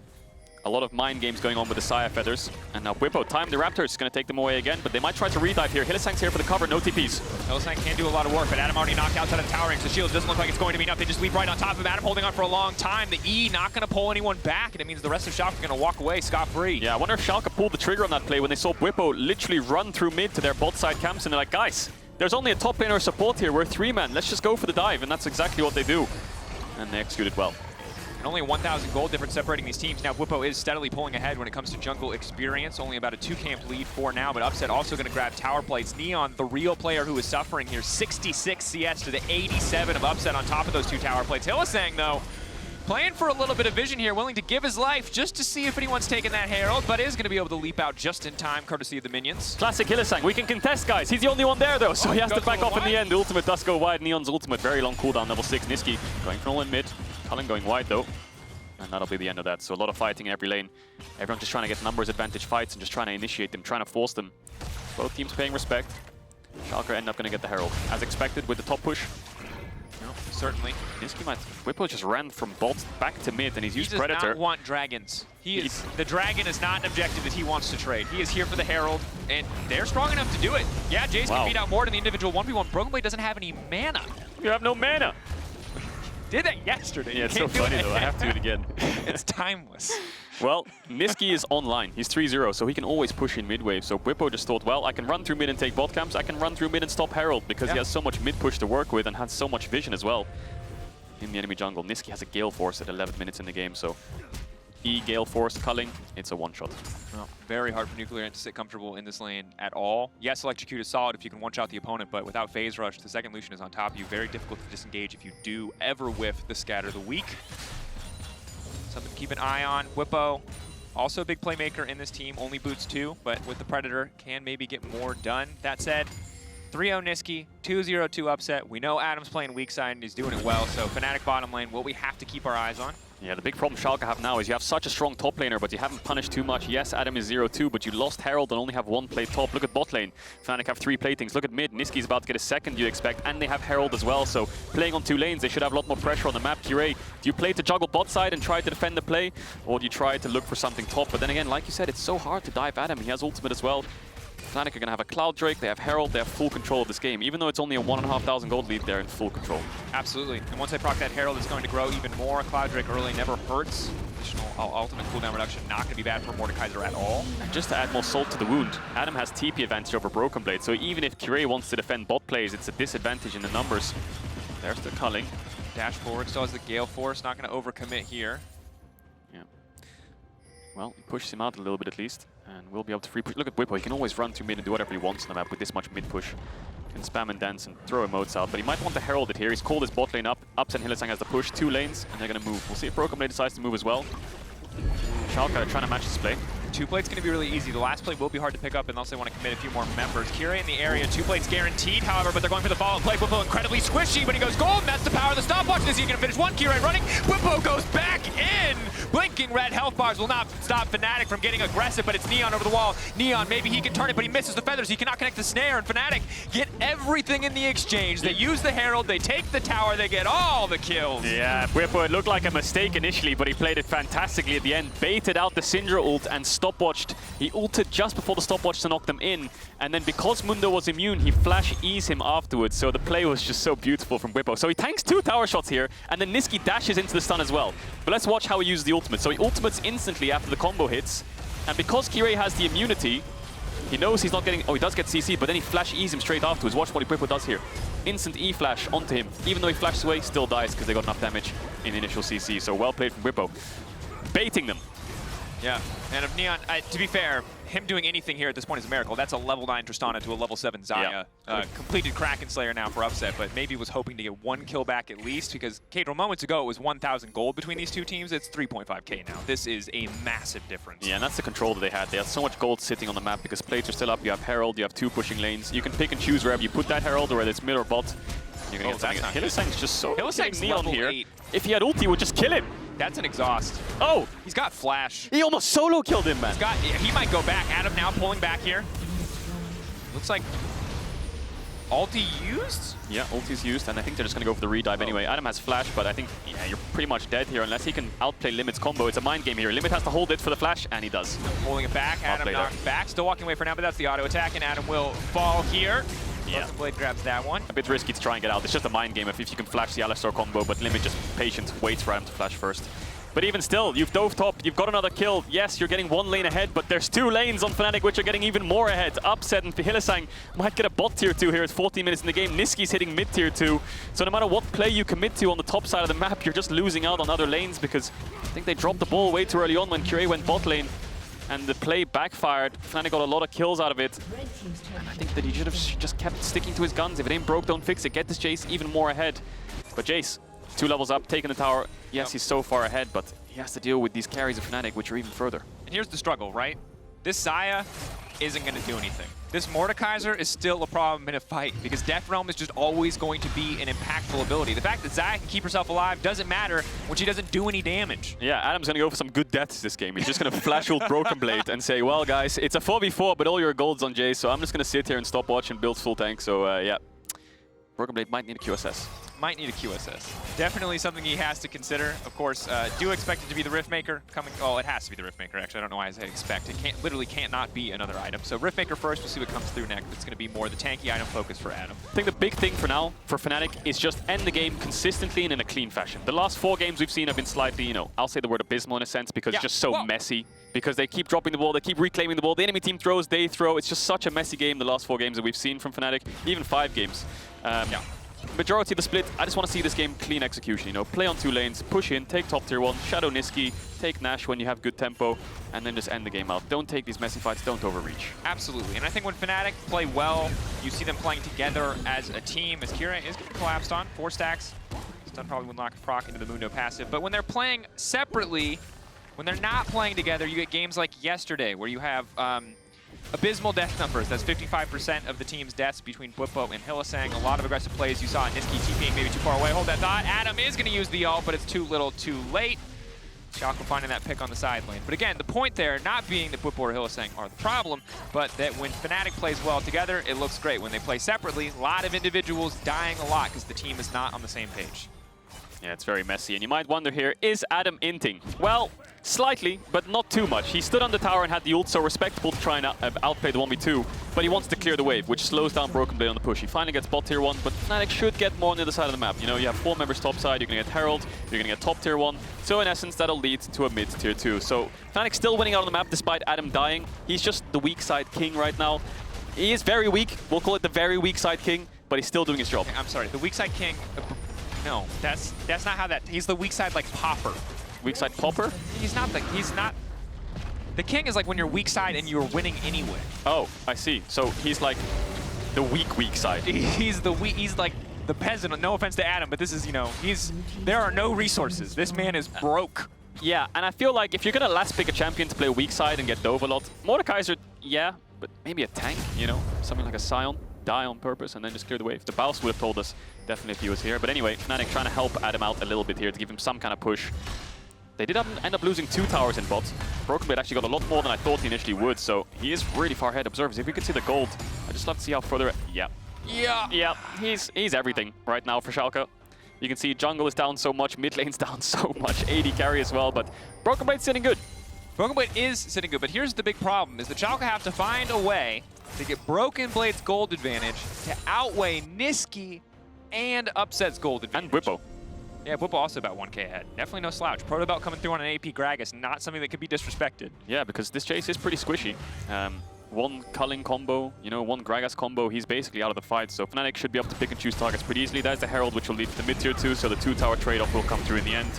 Speaker 10: A lot of mind games going on with the Xayah Feathers. And now Bwipo timed the Raptors, going to take them away again, but they might try to redive here. Hylissang's here for the cover, no TPs. Hylissang can do a lot of work, but Adam already knocked outside of tower range. The shield doesn't look like it's going to be enough. They just leap right on top of Adam, holding on for a long time. The E not going to pull anyone back, and it means the rest of Schalke are going to walk away scot-free. Yeah, I wonder if Schalke pulled the trigger on that play when they saw Bwipo literally run through mid to their bot side camps, and they're like, guys, there's only a top laner support here. We're 3-man. Let's just go for the dive, and that's exactly what they do. And they executed well. Only 1,000 gold difference separating these teams. Now Bwipo is steadily pulling ahead when it comes to jungle experience. Only about a 2-camp lead for now, but Upset also going to grab tower plates. Neon, the real player who is suffering here, 66 CS to the 87 of Upset on top of those 2 tower plates. Hylissang, though, playing for a little bit of vision here, willing to give his life just to see if anyone's taking that Herald, but is going to be able to leap out just in time, courtesy of the minions. Classic Hylissang. We can contest, guys. He's the only one there, though, so he has to back off in the end. The ultimate does go wide. Neon's ultimate, very long cooldown, level 6. Nisqy going for all in mid. Cullen going wide, though. And that'll be the end of that. So a lot of fighting in every lane. Everyone just trying to get numbers advantage fights and just trying to initiate them, trying to force them. Both teams paying respect. Schalke end up going to get the Herald. As expected with the top push.
Speaker 9: certainly.
Speaker 10: Nisqy might... Bwipo just ran from bot back to mid, and he's used Predator.
Speaker 9: He does not want dragons. The dragon is not an objective that he wants to trade. He is here for the Herald, and they're strong enough to do it. Yeah, Jayce can beat out more than the individual 1v1. BrokenBlade doesn't have any mana.
Speaker 10: You have no mana.
Speaker 9: Did that yesterday.
Speaker 10: Yeah, it's so funny though. I have to do it again.
Speaker 9: It's timeless.
Speaker 10: Well, Nisqy is online. He's 3-0, so he can always push in mid-wave. So Bwipo just thought, well, I can run through mid and take bot camps. I can run through mid and stop Herald, because he has so much mid-push to work with and has so much vision as well in the enemy jungle. Nisqy has a Gale Force at 11 minutes in the game, so Gale Force culling, it's a one-shot.
Speaker 9: Well, very hard for NUCLEARINT to sit comfortable in this lane at all. Yes, Electrocute is solid if you can one-shot the opponent, but without Phase Rush, the second Lucian is on top of you. Very difficult to disengage if you do ever whiff the Scatter the Weak. Something to keep an eye on. Bwipo, also a big playmaker in this team, only boots 2, but with the Predator, can maybe get more done. That said, 3-0 Nisqy, 2-0-2 upset. We know Adam's playing weak side and he's doing it well, so Fnatic bottom lane, what we have to keep our eyes on.
Speaker 10: Yeah, the big problem Schalke have now is you have such a strong top laner, but you haven't punished too much. Yes, Adam is 0-2, but you lost Herald and only have 1 plate top. Look at bot lane. Fnatic have 3 platings. Look at mid. Nisqy's about to get a second, you expect, and they have Herald as well. So playing on 2 lanes, they should have a lot more pressure on the map. Kirei, do you play to juggle bot side and try to defend the play, or do you try to look for something top? But then again, like you said, it's so hard to dive at him. He has ultimate as well. Fnatic are going to have a Cloud Drake, they have Herald, they have full control of this game. Even though it's only a 1,500 gold lead, they're in full control.
Speaker 9: Absolutely. And once they proc that Herald, it's going to grow even more. Cloud Drake early never hurts. Additional ultimate cooldown reduction, not going to be bad for Mordekaiser at all.
Speaker 10: And just to add more salt to the wound, Adam has TP advantage over BrokenBlade, so even if Kirei wants to defend bot plays, it's a disadvantage in the numbers. There's the culling.
Speaker 9: Dash forward, still has the Gale Force, not going to overcommit here.
Speaker 10: Yeah. Well, he pushes him out a little bit at least, and we'll be able to free push. Look at Bwipo, he can always run through mid and do whatever he wants on the map with this much mid push. Can spam and dance and throw emotes out, but he might want to herald it here. He's called his bot lane up. Ups and Hylissang has the push, 2 lanes, and they're going to move. We'll see if BrokenBlade decides to move as well. Schalke are trying to match this play.
Speaker 9: 2 plate's going to be really easy. The last play will be hard to pick up unless they want to commit a few more members. Kirei in the area, 2 plates guaranteed, however, but they're going for the follow-up play. Bwipo incredibly squishy, but he goes gold, and that's the power of the stopwatch. Is he going to finish 1? Kirei running. Bwipo goes back in. Blinking red health bars will not stop Fnatic from getting aggressive, but it's Neon over the wall. Neon, maybe he can turn it, but he misses the feathers. He cannot connect the snare, and Fnatic get everything in the exchange. They use the Herald, they take the tower, they get all the kills.
Speaker 10: Yeah, Bwipo, it looked like a mistake initially, but he played it fantastically at the end. Baited out the Syndra ult and stopwatched. He ulted just before the stopwatch to knock them in, and then because Mundo was immune, he flash eased him afterwards, so the play was just so beautiful from Bwipo. So he tanks 2 tower shots here, and then Nisqy dashes into the stun as well. But let's watch how he uses the ultimate. So he ultimates instantly after the combo hits, and because Kirei has the immunity, he knows he's not getting... Oh, he does get CC, but then he flash ease him straight afterwards. Watch what Bwipo does here. Instant E-flash onto him. Even though he flashes away, still dies because they got enough damage in the initial CC. So well played from Bwipo. Baiting them.
Speaker 9: Yeah, and if Neon, to be fair, him doing anything here at this point is a miracle. That's a level 9 Tristana to a level 7 Xayah.
Speaker 10: Yeah.
Speaker 9: Completed Kraken Slayer now for upset, but maybe was hoping to get 1 kill back at least, because Caedrel moments ago it was 1,000 gold between these 2 teams. It's 3.5k now. This is a massive difference.
Speaker 10: Yeah, and that's the control that they had. They had so much gold sitting on the map because plates are still up. You have Herald, you have 2 pushing lanes. You can pick and choose wherever you put that Herald, or whether it's mid or bot. You're gonna get something. Hylissang's just so
Speaker 9: Hylissang's
Speaker 10: Neon here.
Speaker 9: 8.
Speaker 10: If he had ulti, he would just kill him.
Speaker 9: That's an exhaust.
Speaker 10: Oh!
Speaker 9: He's got flash.
Speaker 10: He almost solo killed him, man.
Speaker 9: He might go back. Adam now pulling back here. Looks like ulti used?
Speaker 10: Yeah, ulti's used, and I think they're just going to go for the redive anyway. Adam has flash, but I think, yeah, you're pretty much dead here unless he can outplay Limit's combo. It's a mind game here. Limit has to hold it for the flash, and he does.
Speaker 9: Pulling it back. Adam knocked back. Still walking away for now, but that's the auto attack, and Adam will fall here. Yeah. BrokenBlade grabs that one.
Speaker 10: A bit risky to try and get out. It's just a mind game if you can flash the Alistar combo, but Limit just patient, waits for Adam to flash first. But even still, you've dove top, you've got another kill. Yes, you're getting 1 lane ahead, but there's 2 lanes on Fnatic, which are getting even more ahead. Upset, and Hylissang might get a bot tier 2 here. It's 14 minutes in the game. Nisqy's hitting mid tier 2. So no matter what play you commit to on the top side of the map, you're just losing out on other lanes because I think they dropped the ball way too early on when Kirei went bot lane. And the play backfired. Fnatic got a lot of kills out of it. And I think that he should have just kept sticking to his guns. If it ain't broke, don't fix it. Get this Jayce even more ahead. But Jayce, 2 levels up, taking the tower. Yes, he's so far ahead, but he has to deal with these carries of Fnatic, which are even further.
Speaker 9: And here's the struggle, right? This Xayah isn't going to do anything. This Mordekaiser is still a problem in a fight because Death Realm is just always going to be an impactful ability. The fact that Xayah can keep herself alive doesn't matter when she doesn't do any damage.
Speaker 10: Yeah, Adam's going to go for some good deaths this game. He's just going to flash ult BrokenBlade and say, well, guys, it's a 4v4, but all your gold's on Jayce, so I'm just going to sit here and stop watch and build full tank. So, yeah, BrokenBlade might need a QSS.
Speaker 9: might need a QSS. Definitely something he has to consider. Of course, do expect it to be the Riftmaker coming. Oh, it has to be the Riftmaker, actually. I don't know why I say expect. It literally can't not be another item. So Riftmaker first, we'll see what comes through next. It's going to be more the tanky item focus for Adam.
Speaker 10: I think the big thing for now, for Fnatic, is just end the game consistently and in a clean fashion. The last 4 games we've seen have been slightly, you know, I'll say the word abysmal in a sense, because it's just so messy. Because they keep dropping the ball, they keep reclaiming the ball. The enemy team throws, they throw. It's just such a messy game the last 4 games that we've seen from Fnatic, even 5 games. Majority of the split, I just want to see this game clean execution, you know, play on 2 lanes, push in, take top tier 1, shadow Nisqy, take Nash when you have good tempo, and then just end the game out. Don't take these messy fights, don't overreach.
Speaker 9: Absolutely, and I think when Fnatic play well, you see them playing together as a team, as Kirei is getting collapsed on, 4 stacks. Stun probably would lock a proc into the Mundo passive, but when they're playing separately, when they're not playing together, you get games like yesterday, where you have abysmal death numbers. That's 55% of the team's deaths between Bwipo and Hylissang. A lot of aggressive plays. You saw Nisqy TPing maybe too far away. Hold that thought. Adam is going to use the ult, but it's too little too late. Schalke finding that pick on the side lane. But again, the point there not being that Bwipo or Hylissang are the problem, but that when Fnatic plays well together, it looks great. When they play separately, a lot of individuals dying a lot because the team is not on the same page.
Speaker 10: Yeah, it's very messy. And you might wonder here, is Adam inting? Well, slightly, but not too much. He stood on the tower and had the ult, so respectable to try and outplay the 1v2. But he wants to clear the wave, which slows down BrokenBlade on the push. He finally gets bot tier 1, but Fnatic should get more on the other side of the map. You know, you have 4 members top side, you're going to get Herald, you're going to get top tier 1. So in essence, that'll lead to a mid tier 2. So Fnatic still winning out on the map despite Adam dying. He's just the weak side king right now. He is very weak. We'll call it the very weak side king, but he's still doing his job.
Speaker 9: I'm sorry, the weak side king... No, that's not how that... He's the weak side like Popper.
Speaker 10: Weak side Popper?
Speaker 9: He's not... The king is like when you're weak side and you're winning anyway.
Speaker 10: Oh, I see. So he's like the weak side.
Speaker 9: He's like the peasant. No offense to Adam, but this is, you know, there are no resources. This man is broke.
Speaker 10: Yeah, and I feel like if you're gonna last pick a champion to play weak side and get dove a lot, Mordekaiser, yeah, but maybe a tank, you know, something like a Scion, die on purpose and then just clear the wave. The Baus would have told us definitely if he was here. But anyway, Fnatic trying to help Adam out a little bit here to give him some kind of push. They did end up losing 2 towers in bot. BrokenBlade actually got a lot more than I thought he initially would, so he is really far ahead. Observers, if we could see the gold, I'd just love to see how further... Yeah, he's everything right now for Schalke. You can see jungle is down so much, mid lane's down so much, AD carry as well, but BrokenBlade's sitting good.
Speaker 9: BrokenBlade is sitting good, but here's the big problem, is that Schalke have to find a way to get BrokenBlade's gold advantage to outweigh Nisqy and Upset's gold advantage.
Speaker 10: And Bwipo.
Speaker 9: Yeah, Bwipo also about 1k ahead. Definitely no slouch. Proto Belt coming through on an AP Gragas, not something that could be disrespected.
Speaker 10: Yeah, because this Jayce is pretty squishy. One Culling combo, you know, one Gragas combo, he's basically out of the fight. So Fnatic should be able to pick and choose targets pretty easily. There's the Herald, which will lead to the mid tier 2, so the 2-tower trade-off will come through in the end.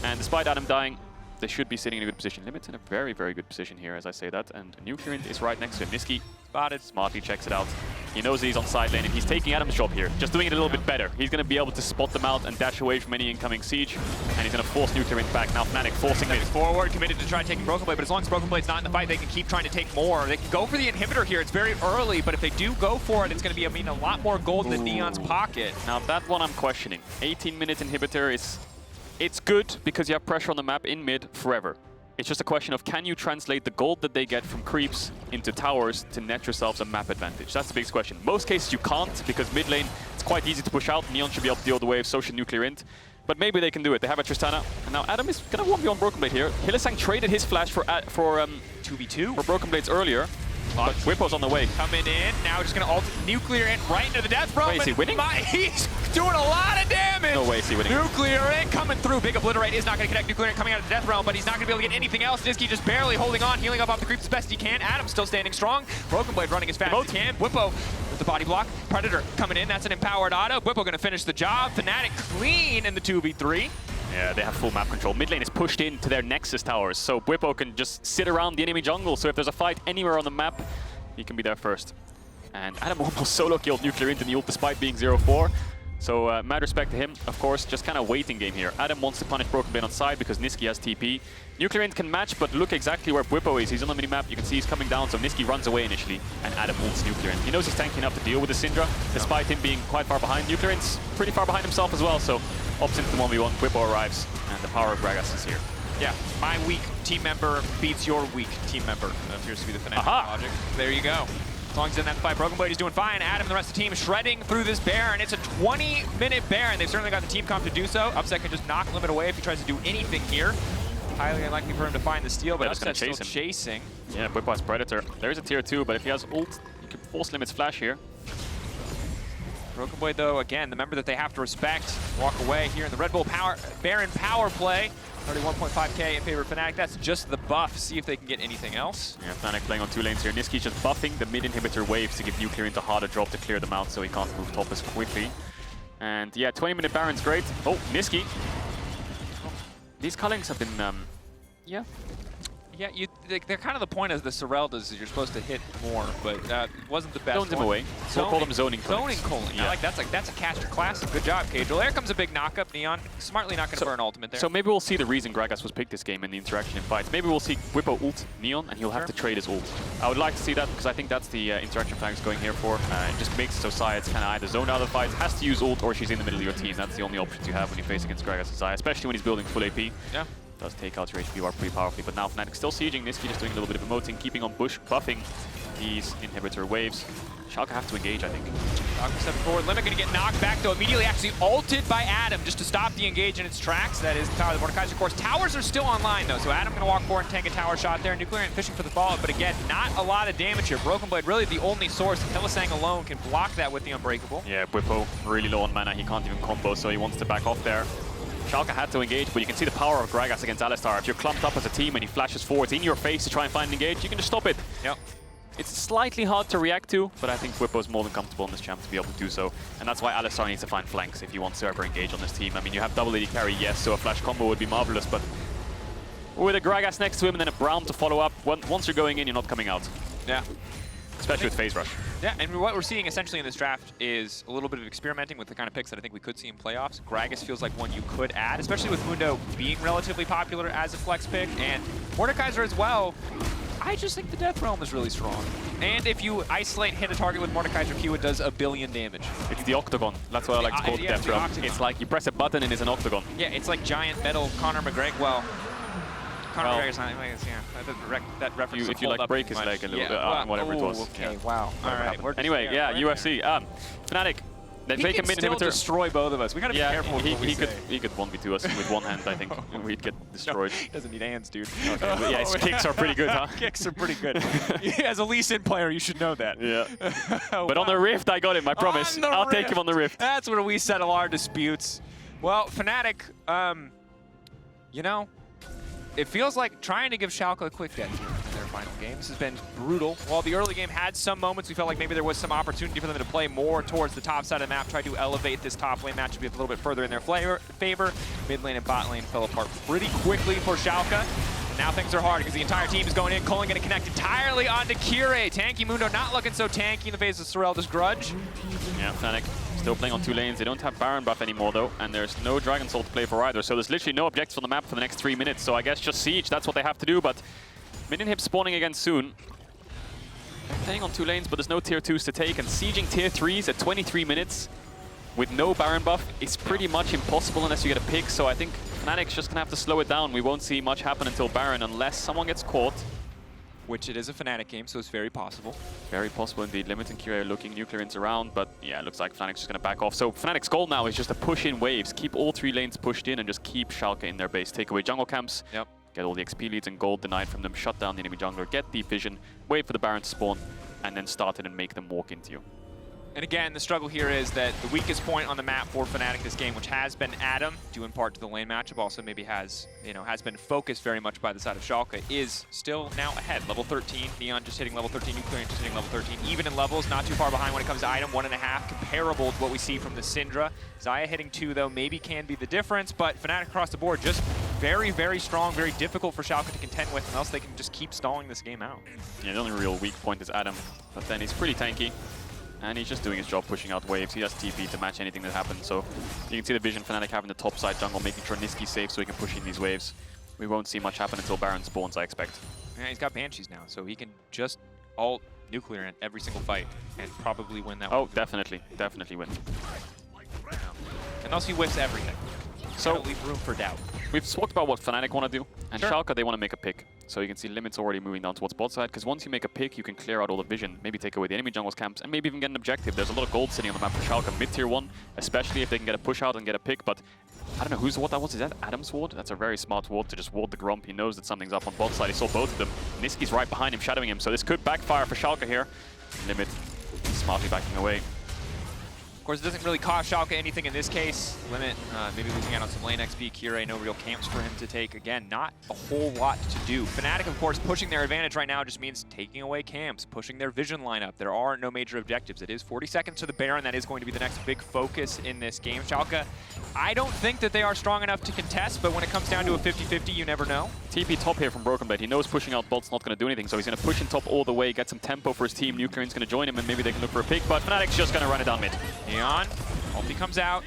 Speaker 10: And despite Adam dying, they should be sitting in a good position. Limit's in a very, very good position here, as I say that. And NUCLEARINT is right next to him. Nisqy spotted, smartly checks it out. He knows that he's on side lane, and he's taking Adam's job here, just doing it a little bit better. He's going to be able to spot them out and dash away from any incoming siege, and he's going to force NUCLEARINT back. Now Fnatic forcing it
Speaker 9: forward, committed to try taking BrokenBlade, but as long as BrokenBlade's not in the fight, they can keep trying to take more. They can go for the inhibitor here. It's very early, but if they do go for it, it's going to be, I mean, a lot more gold in Neon's pocket.
Speaker 10: Now that one I'm questioning. 18-minute inhibitor is... It's good because you have pressure on the map in mid forever. It's just a question of, can you translate the gold that they get from creeps into towers to net yourselves a map advantage? That's the biggest question. Most cases you can't, because mid lane, it's quite easy to push out. Neon should be able to deal with the wave, so should NUCLEARINT. But maybe they can do it. They have a Tristana. And now Adam is going to 1v1 BrokenBlade here. Hylissang traded his flash for
Speaker 9: 2v2
Speaker 10: for BrokenBlades earlier. But Bwipo's on the way.
Speaker 9: Coming in, now just going to ult NUCLEARINT right into the death Braum.
Speaker 10: Wait, is he winning?
Speaker 9: He's doing a lot of damage.
Speaker 10: No way is he winning.
Speaker 9: NUCLEARINT coming through. Big Obliterate is not going to connect. NUCLEARINT coming out of the death realm, but he's not going to be able to get anything else. Nisqy just barely holding on, healing up off the creeps as best he can. Adam still standing strong. BrokenBlade running as fast as he can. Bwipo with the body block. Predator coming in. That's an empowered auto. Bwipo going to finish the job. Fnatic clean in the 2v3.
Speaker 10: Yeah, they have full map control. Mid lane is pushed into their Nexus towers, so Bwipo can just sit around the enemy jungle. So if there's a fight anywhere on the map, he can be there first. And Adam almost solo killed NUCLEARINT in the ult despite being 0-4. So mad respect to him. Of course, just kind of waiting game here. Adam wants to punish BrokenBlade on side because Nisqy has TP. NUCLEARINT can match, but look exactly where Bwipo is. He's on the minimap. You can see he's coming down, so Nisqy runs away initially, and Adam ults NUCLEARINT. He knows he's tanky enough to deal with the Syndra, despite him being quite far behind. NUCLEARINT's pretty far behind himself as well, so opts into the 1v1. Bwipo arrives, and the power of Gragas is here.
Speaker 9: Yeah, my weak team member beats your weak team member. That appears to be the Fnatic logic. There you go. As long as he's in that fight, BrokenBlade is doing fine. Adam and the rest of the team shredding through this Baron. It's a 20-minute Baron. They've certainly got the team comp to do so. Upset can just knock Limit away if he tries to do anything here. Highly unlikely for him to find the steal, but Upset's still chasing.
Speaker 10: Yeah, Bwipo has Predator. There is a tier 2, but if he has ult, he can force Limit's flash here.
Speaker 9: BrokenBlade, though, again, the member that they have to respect. Walk away here in the Red Bull Baron power play. 31.5k in favor of Fnatic. That's just the buff. See if they can get anything else.
Speaker 10: Yeah, Fnatic playing on 2 lanes here. Nisqy just buffing the mid inhibitor waves to give NUCLEARINT a harder drop to clear them out so he can't move top as quickly. And yeah, 20-minute Baron's great. Oh, Nisqy. These cullings have been, yeah.
Speaker 9: Yeah, they're kind of the point of the Soreldas is you're supposed to hit more, but that wasn't the best.
Speaker 10: Zoned him away. We'll call them zoning cullings.
Speaker 9: Zoning culling.
Speaker 10: Yeah.
Speaker 9: I like that's a caster class. Good job, Caedrel. There comes a big knockup. Neon smartly not going to burn ultimate there.
Speaker 10: So maybe we'll see the reason Gragas was picked this game in the interaction in fights. Maybe we'll see Bwipo ult Neon and he'll have to trade his ult. I would like to see that because I think that's the interaction Fnac's going here for. It just makes it so Xayah kind of either zone out of the fights, has to use ult, or she's in the middle of your team. That's the only options you have when you face against Gragas and Xayah, especially when he's building full AP.
Speaker 9: Yeah.
Speaker 10: Does take out your HP bar pretty powerfully, but now Fnatic still sieging. Nisqy just doing a little bit of emoting, keeping on bush, buffing these inhibitor waves. Schalke have to engage, I think.
Speaker 9: Schalke step forward. Limit going to get knocked back, though. Immediately actually ulted by Adam just to stop the engage in its tracks. That is the power of the Mordekaiser, of course. Towers are still online, though, so Adam going to walk forward and tank a tower shot there. NUCLEARINT fishing for the follow-up, but again, not a lot of damage here. BrokenBlade really the only source. Hylissang alone can block that with the Unbreakable.
Speaker 10: Yeah, Bwipo really low on mana. He can't even combo, so he wants to back off there. Schalke had to engage, but you can see the power of Gragas against Alistar. If you're clumped up as a team and he flashes forward in your face to try and find an engage, you can just stop it.
Speaker 9: Yep.
Speaker 10: It's slightly hard to react to, but I think Bwipo's more than comfortable in this champ to be able to do so. And that's why Alistar needs to find flanks if he wants to ever engage on this team. I mean, you have double AD carry, yes, so a flash combo would be marvelous, but with a Gragas next to him and then a Braum to follow up, once you're going in, you're not coming out.
Speaker 9: Yeah.
Speaker 10: Especially with phase rush.
Speaker 9: Yeah, and what we're seeing essentially in this draft is a little bit of experimenting with the kind of picks that I think we could see in playoffs. Gragas feels like one you could add, especially with Mundo being relatively popular as a flex pick, and Mordekaiser as well. I just think the Death Realm is really strong. And if you isolate, hit a target with Mordekaiser Q, it does 1 billion damage.
Speaker 10: It's the octagon. That's what I like to call the Death Realm. It's like you press a button and it's an octagon.
Speaker 9: Yeah, it's like giant metal Conor McGregor. Well, Conor McGregor's not, yeah, that reference.
Speaker 10: If you like break his leg a little bit, whatever it was.
Speaker 9: Okay,
Speaker 10: yeah.
Speaker 9: wow. All right.
Speaker 10: Anyway, yeah, UFC. Fnatic. They take a mid inhibitor.
Speaker 9: Destroy both of us. We gotta be careful with what we say.
Speaker 10: He could 1v2 us with one hand, I think. We'd get destroyed.
Speaker 9: He doesn't need hands, dude.
Speaker 10: Okay, but yeah, his kicks are pretty good, huh?
Speaker 9: Kicks are pretty good. As a Lee Sin player, you should know that.
Speaker 10: Yeah. But on the Rift, I got him, I promise. I'll take him on the Rift.
Speaker 9: That's where we settle our disputes. Well, Fnatic, you know, it feels like trying to give Schalke a quick death in their final game. This has been brutal. While the early game had some moments, we felt like maybe there was some opportunity for them to play more towards the top side of the map, try to elevate this top lane match to be a little bit further in their favor. Mid lane and bot lane fell apart pretty quickly for Schalke. And now things are hard because the entire team is going in. Cullen going to connect entirely onto Kirei. Tanky Mundo not looking so tanky in the face of Sorelda's Grudge.
Speaker 10: Yeah, Fnatic still playing on 2 lanes. They don't have Baron buff anymore though, and there's no Dragon Soul to play for either. So there's literally no objectives on the map for the next 3 minutes. So I guess just siege, that's what they have to do. But minion hip spawning again soon. They're playing on 2 lanes, but there's no tier 2s to take. And sieging tier 3s at 23 minutes with no Baron buff is pretty much impossible unless you get a pick. So I think Fnatic's just gonna have to slow it down. We won't see much happen until Baron unless someone gets caught.
Speaker 9: Which it is a Fnatic game, so it's very possible.
Speaker 10: Very possible indeed. Limit and Kirei are looking, NUCLEARINT's around, but yeah, it looks like Fnatic's just going to back off. So Fnatic's goal now is just to push in waves, keep all 3 lanes pushed in and just keep Schalke in their base. Take away jungle camps, get all the XP leads and gold denied from them, shut down the enemy jungler, get deep vision, wait for the Baron to spawn, and then start it and make them walk into you.
Speaker 9: And again, the struggle here is that the weakest point on the map for Fnatic this game, which has been Adam, due in part to the lane matchup, also maybe has been focused very much by the side of Schalke, is still now ahead. Level 13, Neon just hitting level 13, NUCLEARINT just hitting level 13. Even in levels, not too far behind when it comes to item, 1.5, comparable to what we see from the Syndra. Xayah hitting 2, though, maybe can be the difference, but Fnatic across the board just very, very strong, very difficult for Schalke to contend with, and else they can just keep stalling this game out.
Speaker 10: Yeah, the only real weak point is Adam, but then he's pretty tanky. And he's just doing his job, pushing out waves. He has TP to match anything that happens. So you can see the vision Fnatic having the top side jungle, making sure Nisqy's safe so he can push in these waves. We won't see much happen until Baron spawns, I expect.
Speaker 9: Yeah, he's got Banshees now, so he can just ult NUCLEARINT every single fight and probably win that one.
Speaker 10: Oh, definitely. Definitely win.
Speaker 9: Yeah. Unless he whiffs everything. So leave room for doubt.
Speaker 10: We've talked about what Fnatic want to do, and Schalke, they want to make a pick. So you can see Limit's already moving down towards bot side, because once you make a pick, you can clear out all the vision, maybe take away the enemy jungle's camps, and maybe even get an objective. There's a lot of gold sitting on the map for Schalke, mid-tier 1, especially if they can get a push out and get a pick, but I don't know whose ward that was. Is that Adam's ward? That's a very smart ward to just ward the Grump. He knows that something's up on bot side. He saw both of them. Nisqy's right behind him, shadowing him, so this could backfire for Schalke here. Limit smartly backing away.
Speaker 9: Of course, it doesn't really cost Schalke anything in this case. Limit maybe losing out on some lane XP. Kirei, no real camps for him to take. Again, not a whole lot to do. Fnatic, of course, pushing their advantage right now just means taking away camps, pushing their vision lineup. There are no major objectives. It is 40 seconds to the Baron. That is going to be the next big focus in this game. Schalke, I don't think that they are strong enough to contest, but when it comes down to a 50-50, you never know.
Speaker 10: TP top here from BrokenBlade. He knows pushing out bot's not going to do anything, so he's going to push in top all the way, get some tempo for his team. NUCLEARINT's going to join him, and maybe they can look for a pick, but Fnatic's just going to run it down mid.
Speaker 9: Neon, ulti comes out.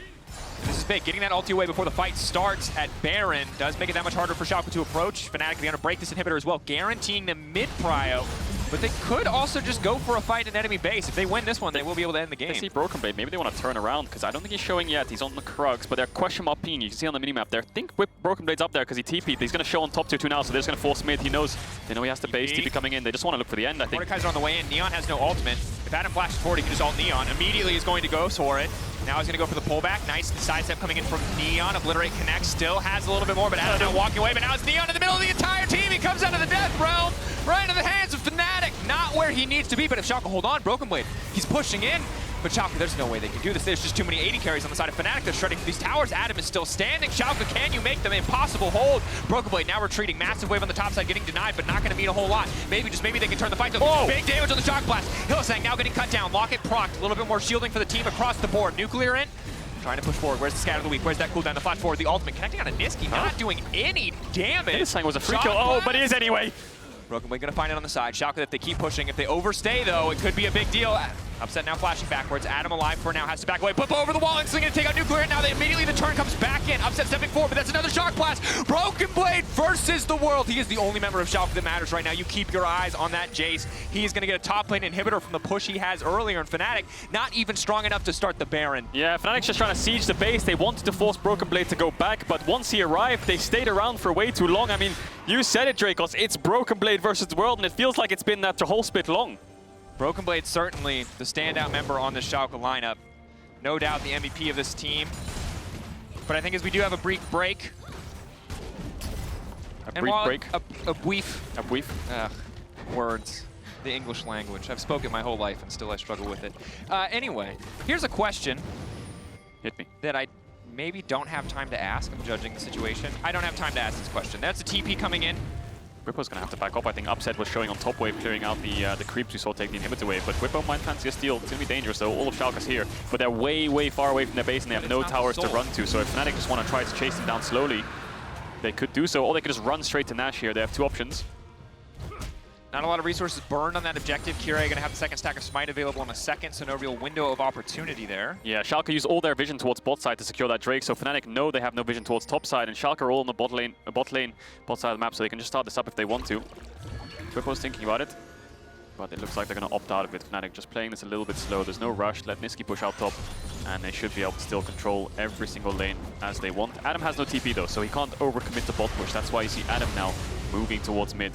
Speaker 9: And this is big. Getting that ulti away before the fight starts at Baron does make it that much harder for Schalke to approach. Fnatic, they're going to break this inhibitor as well, guaranteeing them mid-prio. But they could also just go for a fight in enemy base. If they win this one, they will be able to end the game.
Speaker 10: They see BrokenBlade. Maybe they want to turn around, because I don't think he's showing yet. He's on the Krugs, but they're question mark ping. You can see on the minimap there. I think BrokenBlade's up there because he TP'd. He's going to show on top tier 2 now, so they're just going to force mid. He knows they know he has to base. TP coming in. They just want to look for the end, I think.
Speaker 9: Mordekaiser on the way in. Neon has no ultimate. If Adam flashes forward, he can just ult Neon. Immediately he's going to go for it. Now he's going to go for the pullback. Nice sidestep coming in from Neon. Obliterate connect. Still has a little bit more, but Adam now walking away. But now it's Neon in the middle of the entire team. He comes out of the death realm, right into the hands of Fnatic. Not where he needs to be, but if Schalke hold on, BrokenBlade, he's pushing in. But Schalke, there's no way they can do this. There's just too many AD carries on the side of Fnatic. They're shredding these towers. Adam is still standing. Schalke, can you make them? Impossible hold. BrokenBlade now retreating. Massive wave on the top side, getting denied, but not going to mean a whole lot. Maybe, just maybe they can turn the fight to big damage on the shock blast. Hylissang now getting cut down. Locket procced. A little bit more shielding for the team across the board. NUCLEARINT trying to push forward. Where's the scatter of the week? Where's that cooldown? The flash forward, the ultimate connecting on a Nisqy, not doing any damage.
Speaker 10: Hylissang was a free kill. Oh, but he is anyway.
Speaker 9: BrokenBlade gonna find it on the side. Schalke, if they keep pushing, if they overstay though, it could be a big deal. Upset now flashing backwards. Adam alive for now, has to back away. Bwipo over the wall and slinging to take out NUCLEARINT. Now the turn comes back in. Upset stepping forward, but that's another shock blast. BrokenBlade versus the world. He is the only member of Schalke that matters right now. You keep your eyes on that Jayce. He is gonna get a top lane inhibitor from the push he has earlier, and Fnatic not even strong enough to start the Baron.
Speaker 10: Yeah, Fnatic's just trying to siege the base. They wanted to force BrokenBlade to go back, but once he arrived, they stayed around for way too long. I mean, you said it, Drakos. It's BrokenBlade versus the world, and it feels like it's been that the whole split long.
Speaker 9: BrokenBlade certainly the standout member on the Schalke lineup. No doubt the MVP of this team. But I think as we do have a brief break.
Speaker 10: A brief break?
Speaker 9: A brief.
Speaker 10: A brief?
Speaker 9: Words. The English language. I've spoken my whole life and still I struggle with it. Anyway, here's a question.
Speaker 10: Hit me.
Speaker 9: That I maybe don't have time to ask. I'm judging the situation. I don't have time to ask this question. That's a TP coming in.
Speaker 10: Bwipo's going to have to back up. I think Upset was showing on top wave, clearing out the creeps we saw take the inhibitor wave. But Bwipo might fancy a steal. It's going to be dangerous, though. All of Schalke's here. But they're way, way far away from their base, and they have no towers to run to. So if Fnatic just want to try to chase them down slowly, they could do so. Or they could just run straight to Nash here. They have two options.
Speaker 9: Not a lot of resources burned on that objective. Kirei going to have the second stack of Smite available in a second, so no real window of opportunity there.
Speaker 10: Yeah, Schalke used all their vision towards bot side to secure that Drake, so Fnatic know they have no vision towards top side, and Schalke are all on the bot side of the map, so they can just start this up if they want to. Bwipo's thinking about it, but it looks like they're going to opt out of it. Fnatic just playing this a little bit slow. There's no rush. Let Nisqy push out top, and they should be able to still control every single lane as they want. Adam has no TP though, so he can't overcommit to bot push. That's why you see Adam now moving towards mid.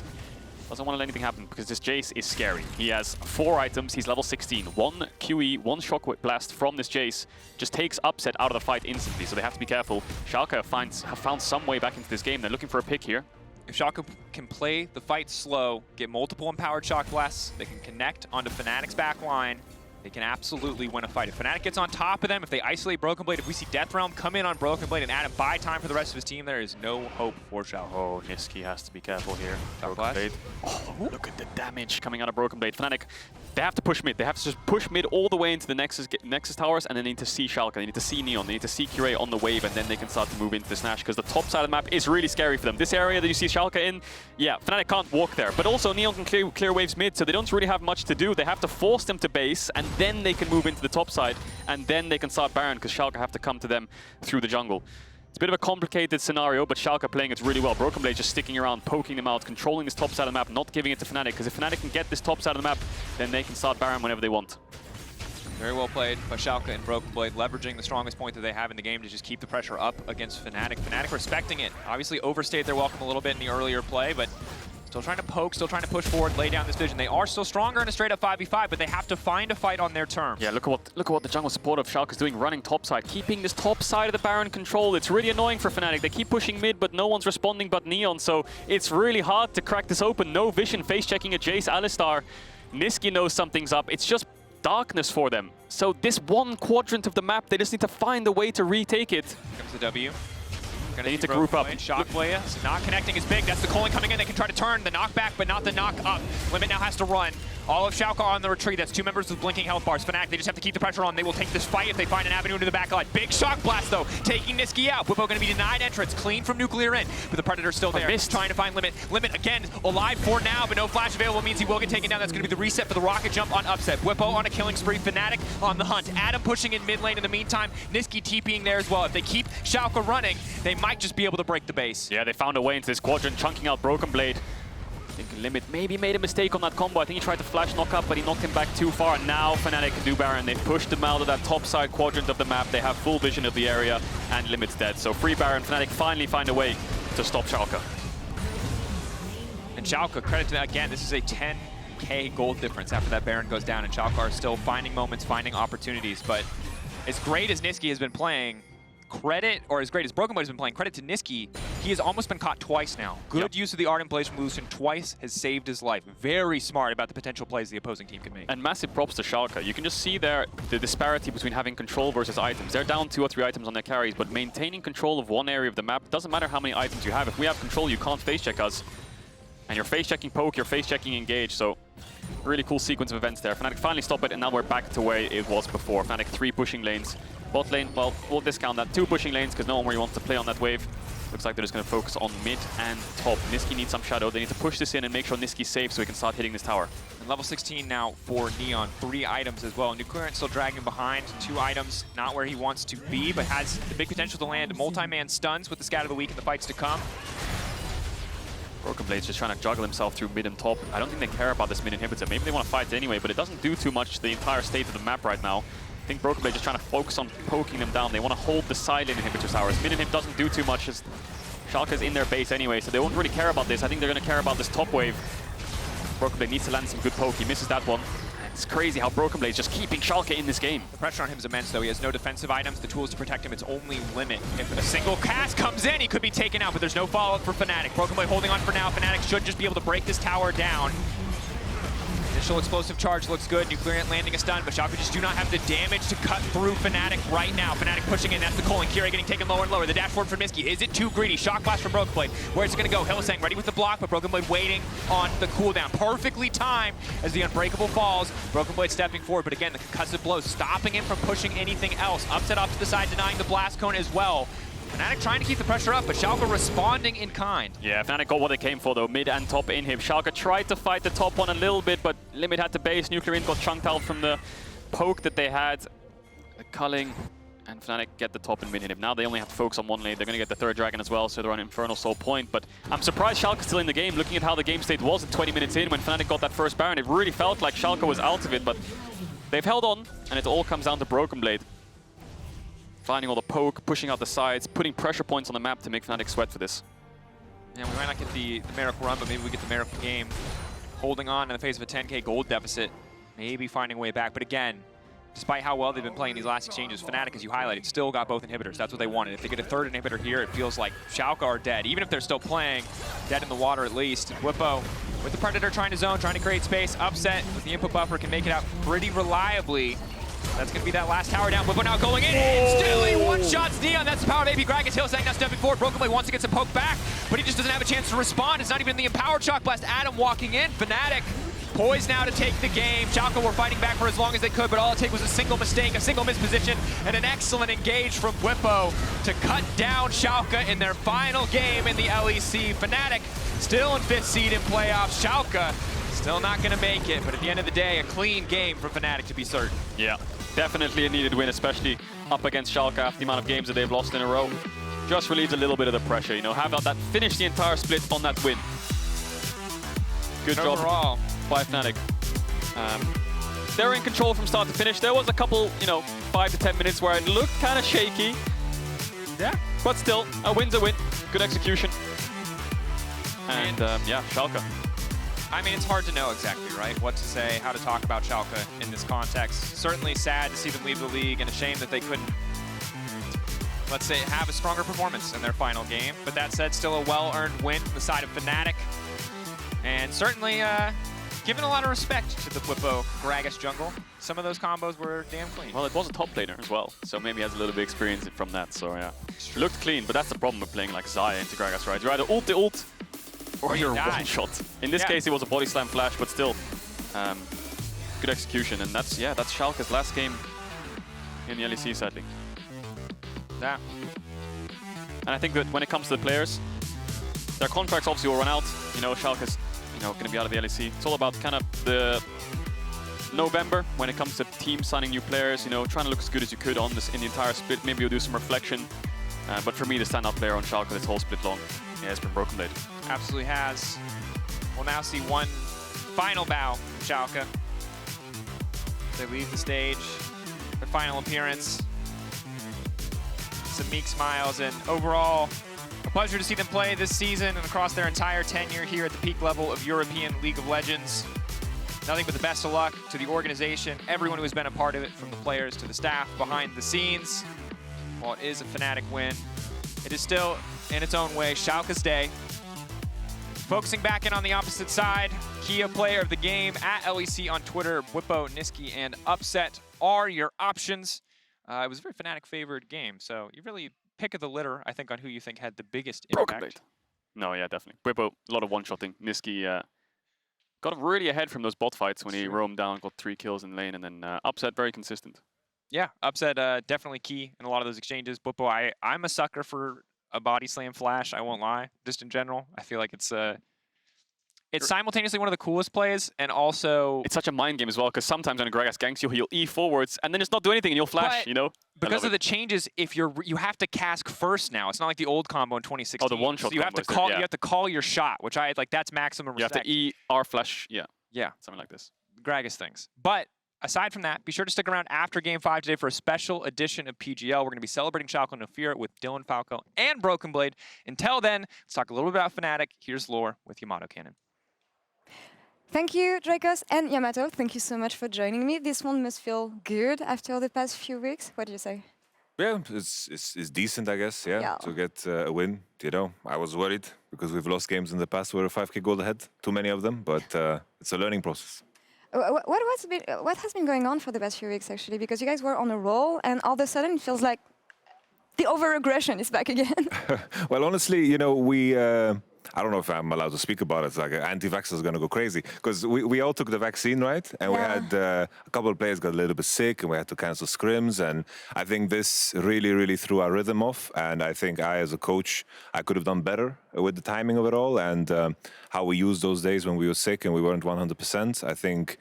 Speaker 10: Doesn't want to let anything happen because this Jayce is scary. He has 4 items, he's level 16. 1 QE, 1 Shock Blast from this Jayce just takes Upset out of the fight instantly, so they have to be careful. Schalke have found some way back into this game. They're looking for a pick here.
Speaker 9: If Schalke can play the fight slow, get multiple empowered Shock Blasts, they can connect onto Fnatic's back line, they can absolutely win a fight. If Fnatic gets on top of them, if they isolate BrokenBlade, if we see Death Realm come in on BrokenBlade and Adam buy time for the rest of his team, there is no hope for Schalke.
Speaker 10: Oh, Nisqy has to be careful here. BrokenBlade. Oh, look at the damage coming out of BrokenBlade. Fnatic, they have to push mid. They have to just push mid all the way into the Nexus towers, and then they need to see Schalke. They need to see Neon. They need to see Kirei on the wave, and then they can start to move into this Nash, because the top side of the map is really scary for them. This area that you see Schalke in, yeah, Fnatic can't walk there. But also Neon can clear waves mid, so they don't really have much to do. They have to force them to base, and then they can move into the top side, and then they can start Baron, because Schalke have to come to them through the jungle. It's a bit of a complicated scenario, but Schalke playing it really well. BrokenBlade just sticking around, poking them out, controlling this top side of the map, not giving it to Fnatic, because if Fnatic can get this top side of the map, then they can start Baron whenever they want.
Speaker 9: Very well played by Schalke and BrokenBlade, leveraging the strongest point that they have in the game to just keep the pressure up against Fnatic. Fnatic respecting it. Obviously overstayed their welcome a little bit in the earlier play, but Still trying to poke, still trying to push forward, lay down this vision. They are still stronger in a straight up 5v5, but they have to find a fight on their terms.
Speaker 10: Yeah, look at what the jungle support of Schalke is doing, running top side, keeping this top side of the Baron controlled. It's really annoying for Fnatic. They keep pushing mid, but no one's responding but Neon, so it's really hard to crack this open. No vision, face checking at Jayce, Alistar. Nisqy knows something's up. It's just darkness for them. So this one quadrant of the map, they just need to find a way to retake it.
Speaker 9: Here comes the W.
Speaker 10: They need to group up.
Speaker 9: Shockwave not connecting is big. That's the calling coming in. They can try to turn the knockback, but not the knock up. Limit now has to run. All of Schalke on the retreat. That's 2 members with blinking health bars. Fnatic, they just have to keep the pressure on. They will take this fight if they find an avenue into the back line. Big shock blast, though, taking Nisqy out. Bwipo going to be denied entrance. Clean from NUCLEARINT, but the Predator's still there. Trying to find Limit. Limit, again, alive for now, but no flash available means he will get taken down. That's going to be the reset for the rocket jump on Upset. Bwipo on a killing spree. Fnatic on the hunt. Adam pushing in mid lane in the meantime. Nisqy TPing there as well. If they keep Schalke running, they might just be able to break the base.
Speaker 10: Yeah, they found a way into this quadrant, chunking out BrokenBlade. I think Limit maybe made a mistake on that combo. I think he tried to flash knock up, but he knocked him back too far. And now Fnatic can do Baron. They've pushed them out of that top side quadrant of the map. They have full vision of the area, and Limit's dead. So free Baron. Fnatic finally find a way to stop Schalke.
Speaker 9: And Schalke, credit to that, again, this is a 10k gold difference after that Baron goes down, and Schalke are still finding moments, finding opportunities. But as great as Nisqy has been playing, credit, or as great as BrokenBlade has been playing, credit to Nisqy, he has almost been caught twice now. Good use of the Ardent Blaze from Lucian twice has saved his life. Very smart about the potential plays the opposing team can make.
Speaker 10: And massive props to Schalke. You can just see there the disparity between having control versus items. They're down 2 or 3 items on their carries, but maintaining control of one area of the map, doesn't matter how many items you have. If we have control, you can't face check us. And you're face checking poke, you're face checking engage, so really cool sequence of events there. Fnatic finally stop it, and now we're back to where it was before. Fnatic 3 pushing lanes. Bot lane, well, we'll discount that. 2 pushing lanes because no one really wants to play on that wave. Looks like they're just going to focus on mid and top. Nisqy needs some shadow. They need to push this in and make sure Nisqy's safe so he can start hitting this tower.
Speaker 9: And level 16 now for Neon. 3 items as well. NUCLEARINT still dragging behind. 2 items, not where he wants to be, but has the big potential to land multi-man stuns with the scat of the week in the fights to come.
Speaker 10: BrokenBlade's just trying to juggle himself through mid and top. I don't think they care about this mid inhibitor. Maybe they want to fight it anyway, but it doesn't do too much to the entire state of the map right now. I think BrokenBlade just trying to focus on poking them down. They want to hold the side lane inhibitor towers. Mid inhib doesn't do too much as Schalke's in their base anyway, so they won't really care about this. I think they're going to care about this top wave. BrokenBlade needs to land some good poke. He misses that one. It's crazy how BrokenBlade is just keeping Schalke in this game.
Speaker 9: The pressure on him is immense, though. He has no defensive items, the tools to protect him. It's only Limit. If a single cast comes in, he could be taken out, but there's no follow-up for Fnatic. BrokenBlade holding on for now. Fnatic should just be able to break this tower down. Initial explosive charge looks good. NUCLEARINT landing a stun, but Schalke just do not have the damage to cut through Fnatic right now. Fnatic pushing in. That's the calling. Kirei getting taken lower and lower. The dash forward from Nisqy. Is it too greedy? Shock blast from BrokenBlade. Where's it going to go? Hylissang ready with the block, but BrokenBlade waiting on the cooldown. Perfectly timed as the Unbreakable falls. BrokenBlade stepping forward, but again, the concussive blow stopping him from pushing anything else. Upset off to the side, denying the blast cone as well. Fnatic trying to keep the pressure up, but Schalke responding in kind.
Speaker 10: Yeah, Fnatic got what they came for though, mid and top inhib. Schalke tried to fight the top one a little bit, but Limit had to base. NUCLEARINT got chunked out from the poke that they had. The culling, and Fnatic get the top and mid inhib. Now they only have to focus on one lane. They're going to get the 3rd dragon as well, so they're on Infernal Soul point. But I'm surprised Schalke's still in the game. Looking at how the game state was at 20 minutes in when Fnatic got that first Baron, it really felt like Schalke was out of it, but they've held on, and it all comes down to BrokenBlade. Finding all the poke, pushing out the sides, putting pressure points on the map to make Fnatic sweat for this.
Speaker 9: Yeah, we might not get the miracle run, but maybe we get the miracle game. Holding on in the face of a 10k gold deficit, maybe finding a way back. But again, despite how well they've been playing these last exchanges, Fnatic, as you highlighted, still got both inhibitors. That's what they wanted. If they get a 3rd inhibitor here, it feels like Schalke are dead. Even if they're still playing, dead in the water at least. And Bwipo with the Predator trying to zone, trying to create space. Upset with the input buffer can make it out pretty reliably. That's going to be that last tower down. Bwipo now going in. Instantly one-shots Neon. That's the power of AP Gragas. Hylissang now stepping forward. BrokenBlade wants to get some poke back, but he just doesn't have a chance to respond. It's not even the empowered shock blast. Adam walking in. Fnatic poised now to take the game. Schalke were fighting back for as long as they could, but all it took was a single mistake, a single misposition, and an excellent engage from Bwipo to cut down Schalke in their final game in the LEC. Fnatic still in 5th seed in playoffs. Schalke still not going to make it, but at the end of the day, a clean game for Fnatic to be certain.
Speaker 10: Yeah, definitely a needed win, especially up against Schalke after the amount of games that they've lost in a row. Just relieves a little bit of the pressure, you know, have that finish the entire split on that win. Good job
Speaker 9: overall
Speaker 10: by Fnatic. They're in control from start to finish. There was a couple, you know, 5 to 10 minutes where it looked kind of shaky.
Speaker 9: Yeah.
Speaker 10: But still, a win's a win. Good execution. And yeah, Schalke.
Speaker 9: I mean, it's hard to know exactly, right, what to say, how to talk about Schalke in this context. Certainly sad to see them leave the league, and a shame that they couldn't, let's say, have a stronger performance in their final game. But that said, still a well-earned win from the side of Fnatic. And certainly given a lot of respect to the Bwipo Gragas jungle. Some of those combos were damn clean.
Speaker 10: Well, it was a top laner as well, so maybe he has a little bit of experience from that, so yeah. Looked clean, but that's the problem with playing like Xayah into Gragas, right? You're either ult the ult, or you're one-shot. In this case, it was a body slam flash, but still, good execution. And that's Schalke's last game in the LEC, sadly.
Speaker 9: Yeah.
Speaker 10: And I think that when it comes to the players, their contracts obviously will run out. You know, Schalke's going to be out of the LEC. It's all about kind of the November when it comes to teams signing new players. You know, trying to look as good as you could on this in the entire split. Maybe you'll do some reflection. But for me, the standout player on Schalke this whole split long has been BrokenBlade.
Speaker 9: Absolutely has. We'll now see one final bow from Schalke. They leave the stage. Their final appearance. Some meek smiles, and overall, a pleasure to see them play this season and across their entire tenure here at the peak level of European League of Legends. Nothing but the best of luck to the organization, everyone who has been a part of it, from the players to the staff behind the scenes. While it is a Fnatic win, it is still, in its own way, Schalke's day. Focusing back in on the opposite side, Kia player of the game at LEC on Twitter, Bwipo, Nisqy, and Upset are your options. It was a very Fnatic-favored game, so you really pick of the litter, I think, on who you think had the biggest impact.
Speaker 10: BrokenBlade. No, yeah, definitely. Bwipo, a lot of one-shotting. Nisqy got really ahead from those bot fights when he roamed down, got 3 kills in lane, and then Upset, very consistent. Yeah,
Speaker 9: Upset definitely key in a lot of those exchanges. Bwipo, I'm a sucker for a body slam flash, I won't lie, just in general. I feel like it's simultaneously one of the coolest plays, and also...
Speaker 10: It's such a mind game as well, because sometimes when Gragas ganks you, he'll E forwards, and then just not do anything, and you'll flash, you know?
Speaker 9: Because of the changes, if you have to cask first now. It's not like the old combo in 2016.
Speaker 10: Oh, the one-shot
Speaker 9: so you have to call, you have to call your shot, which that's maximum respect.
Speaker 10: You have to E, R flash, yeah.
Speaker 9: Yeah.
Speaker 10: Something like this.
Speaker 9: Gragas things. But aside from that, be sure to stick around after Game 5 today for a special edition of PGL. We're going to be celebrating Schalke and No Fear with Dylan Falco and BrokenBlade. Until then, let's talk a little bit about Fnatic. Here's Laure with Yamato Cannon.
Speaker 11: Thank you, Drakos and Yamato. Thank you so much for joining me. This one must feel good after the past few weeks. What do you say?
Speaker 12: Yeah, it's decent, I guess, yeah. To get a win. You know, I was worried because we've lost games in the past. We were 5k gold ahead, too many of them, but it's a learning process.
Speaker 11: What has been going on for the past few weeks, actually? Because you guys were on a roll, and all of a sudden it feels like the over-aggression is back again.
Speaker 12: Well, honestly, you know, I don't know if I'm allowed to speak about it. It's like anti-vaxxers are going to go crazy. Because we all took the vaccine, right? And we had a couple of players got a little bit sick and we had to cancel scrims. And I think this really, really threw our rhythm off. And I think as a coach, I could have done better with the timing of it all and how we used those days when we were sick and we weren't 100%. I think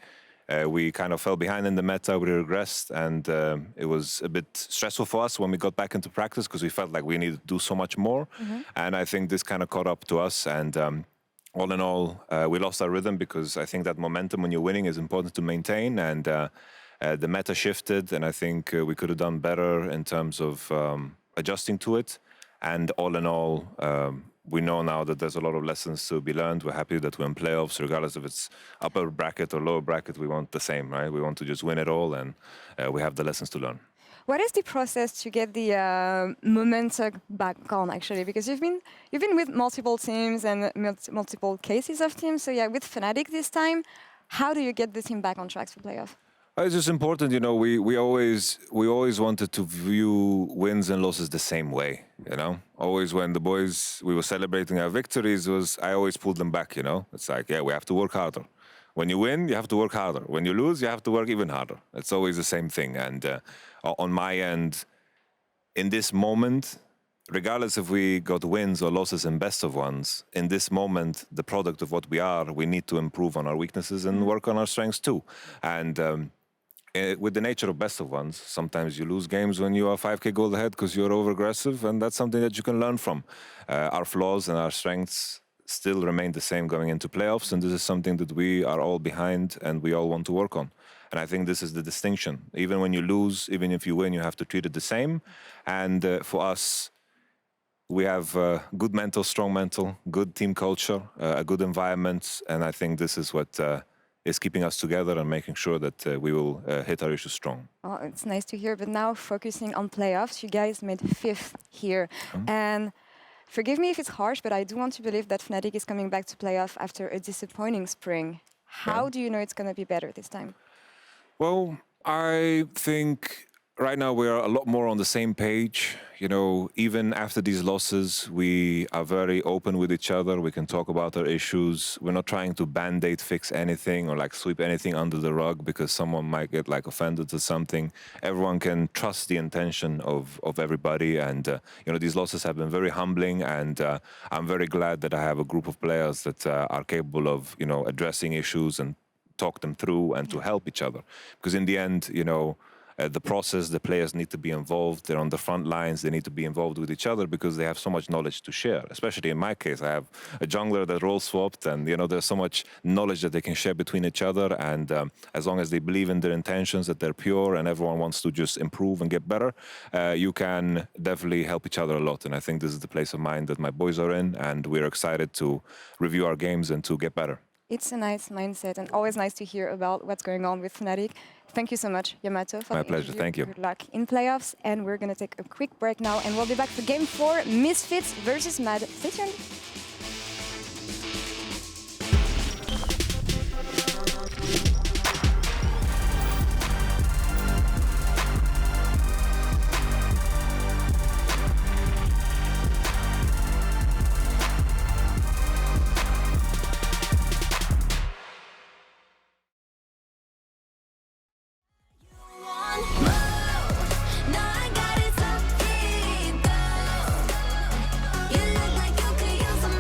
Speaker 12: we kind of fell behind in the meta, we regressed, and it was a bit stressful for us when we got back into practice because we felt like we needed to do so much more. And I think this kind of caught up to us, and all in all, we lost our rhythm because I think that momentum when you're winning is important to maintain, and the meta shifted, and I think we could have done better in terms of adjusting to it. And all in all, we know now that there's a lot of lessons to be learned. We're happy that we're in playoffs, regardless if it's upper bracket or lower bracket. We want the same, right? We want to just win it all, and we have the lessons to learn.
Speaker 11: What is the process to get the momentum back on, actually? Because you've been with multiple teams and multiple cases of teams. So yeah, with Fnatic this time, how do you get the team back on track for playoff?
Speaker 12: It's just important, you know, we always wanted to view wins and losses the same way, you know? Always when the boys, we were celebrating our victories, I always pulled them back, you know? It's like, yeah, we have to work harder. When you win, you have to work harder. When you lose, you have to work even harder. It's always the same thing. And on my end, in this moment, regardless if we got wins or losses and best of ones, in this moment, the product of what we are, we need to improve on our weaknesses and work on our strengths too. And with the nature of best of ones, sometimes you lose games when you are 5k gold ahead because you're over-aggressive, and that's something that you can learn from. Our flaws and our strengths still remain the same going into playoffs, and this is something that we are all behind and we all want to work on. And I think this is the distinction. Even when you lose, even if you win, you have to treat it the same. And for us, we have good mental, strong mental, good team culture, a good environment, and I think this is what is keeping us together and making sure that we will hit our issues strong.
Speaker 11: Oh, it's nice to hear, but now focusing on playoffs, you guys made 5th here. And forgive me if it's harsh, but I do want to believe that Fnatic is coming back to playoff after a disappointing spring. How do you know it's going to be better this time?
Speaker 12: Well, I think right now we are a lot more on the same page. You know, even after these losses, we are very open with each other. We can talk about our issues. We're not trying to band-aid fix anything or like sweep anything under the rug because someone might get like offended or something. Everyone can trust the intention of everybody. And, you know, these losses have been very humbling. And I'm very glad that I have a group of players that are capable of, you know, addressing issues and talk them through and to help each other. Because in the end, you know, the process, the players need to be involved. They're on the front lines. They need to be involved with each other because they have so much knowledge to share. Especially in my case, I have a jungler that role swapped, and you know there's so much knowledge that they can share between each other. And as long as they believe in their intentions, that they're pure, and everyone wants to just improve and get better, you can definitely help each other a lot. And I think this is the place of mind that my boys are in, and we're excited to review our games and to get better.
Speaker 11: It's a nice mindset, and always nice to hear about what's going on with Fnatic. Thank you so much, Yamato, for
Speaker 12: my
Speaker 11: the
Speaker 12: pleasure.
Speaker 11: interview.
Speaker 12: Thank you.
Speaker 11: Good luck in playoffs, and we're going to take a quick break now, and we'll be back for Game 4, Misfits versus Mad. Stay tuned.
Speaker 13: You look like you could use some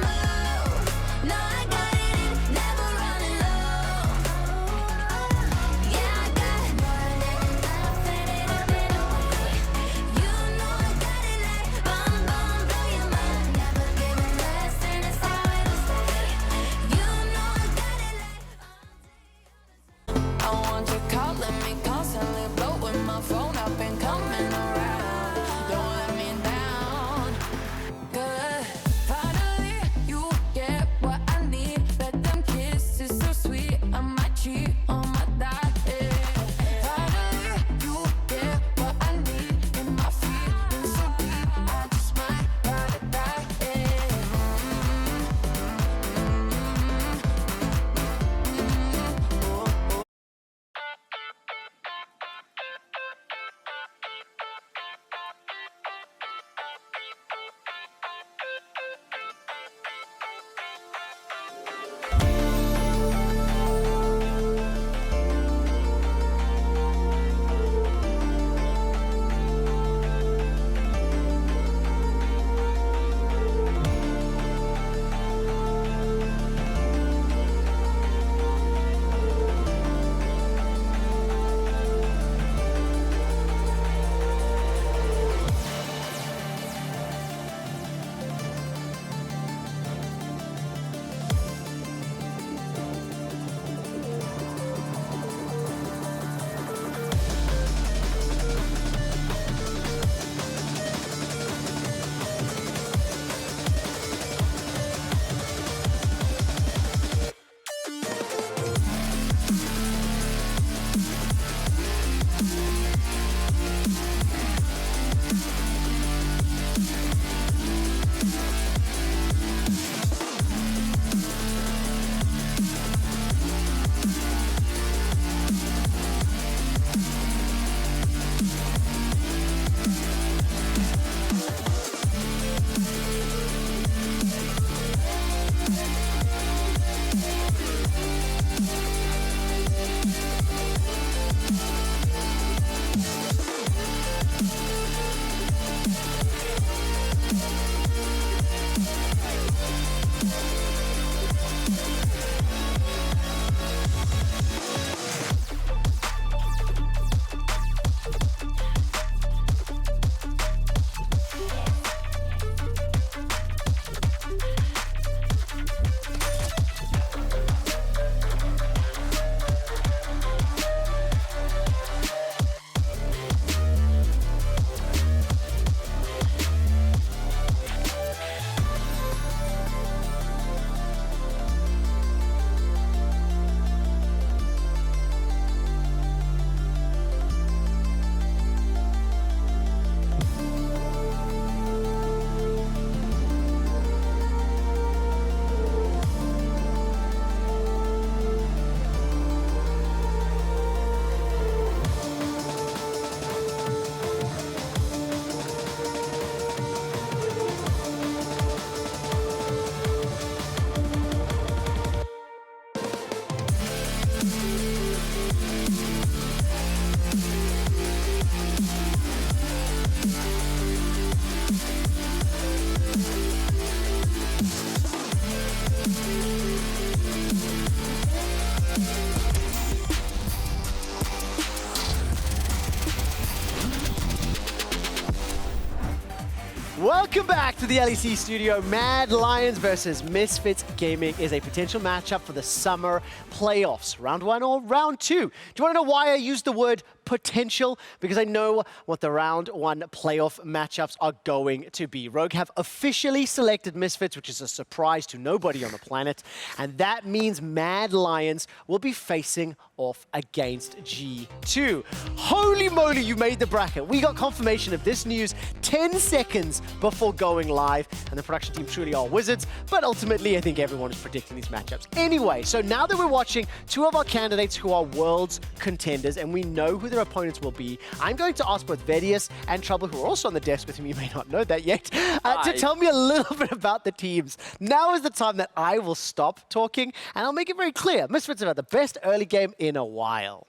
Speaker 3: Welcome back to the LEC studio. Mad Lions versus Misfits Gaming is a potential matchup for the summer playoffs. Round 1 or round 2? Do you want to know why I used the word potential? Because I know what the round 1 playoff matchups are going to be. Rogue have officially selected Misfits, which is a surprise to nobody on the planet. And that means Mad Lions will be facing off against G2. Holy moly, you made the bracket. We got confirmation of this news 10 seconds before going live, and the production team truly are wizards, but ultimately I think everyone is predicting these matchups. Anyway, so now that we're watching 2 of our candidates who are world's contenders, and we know who their opponents will be, I'm going to ask both Vedius and Trouble, who are also on the desk with me, you may not know that yet, to tell me a little bit about the teams. Now is the time that I will stop talking, and I'll make it very clear. Misfits have had the best early game in a while.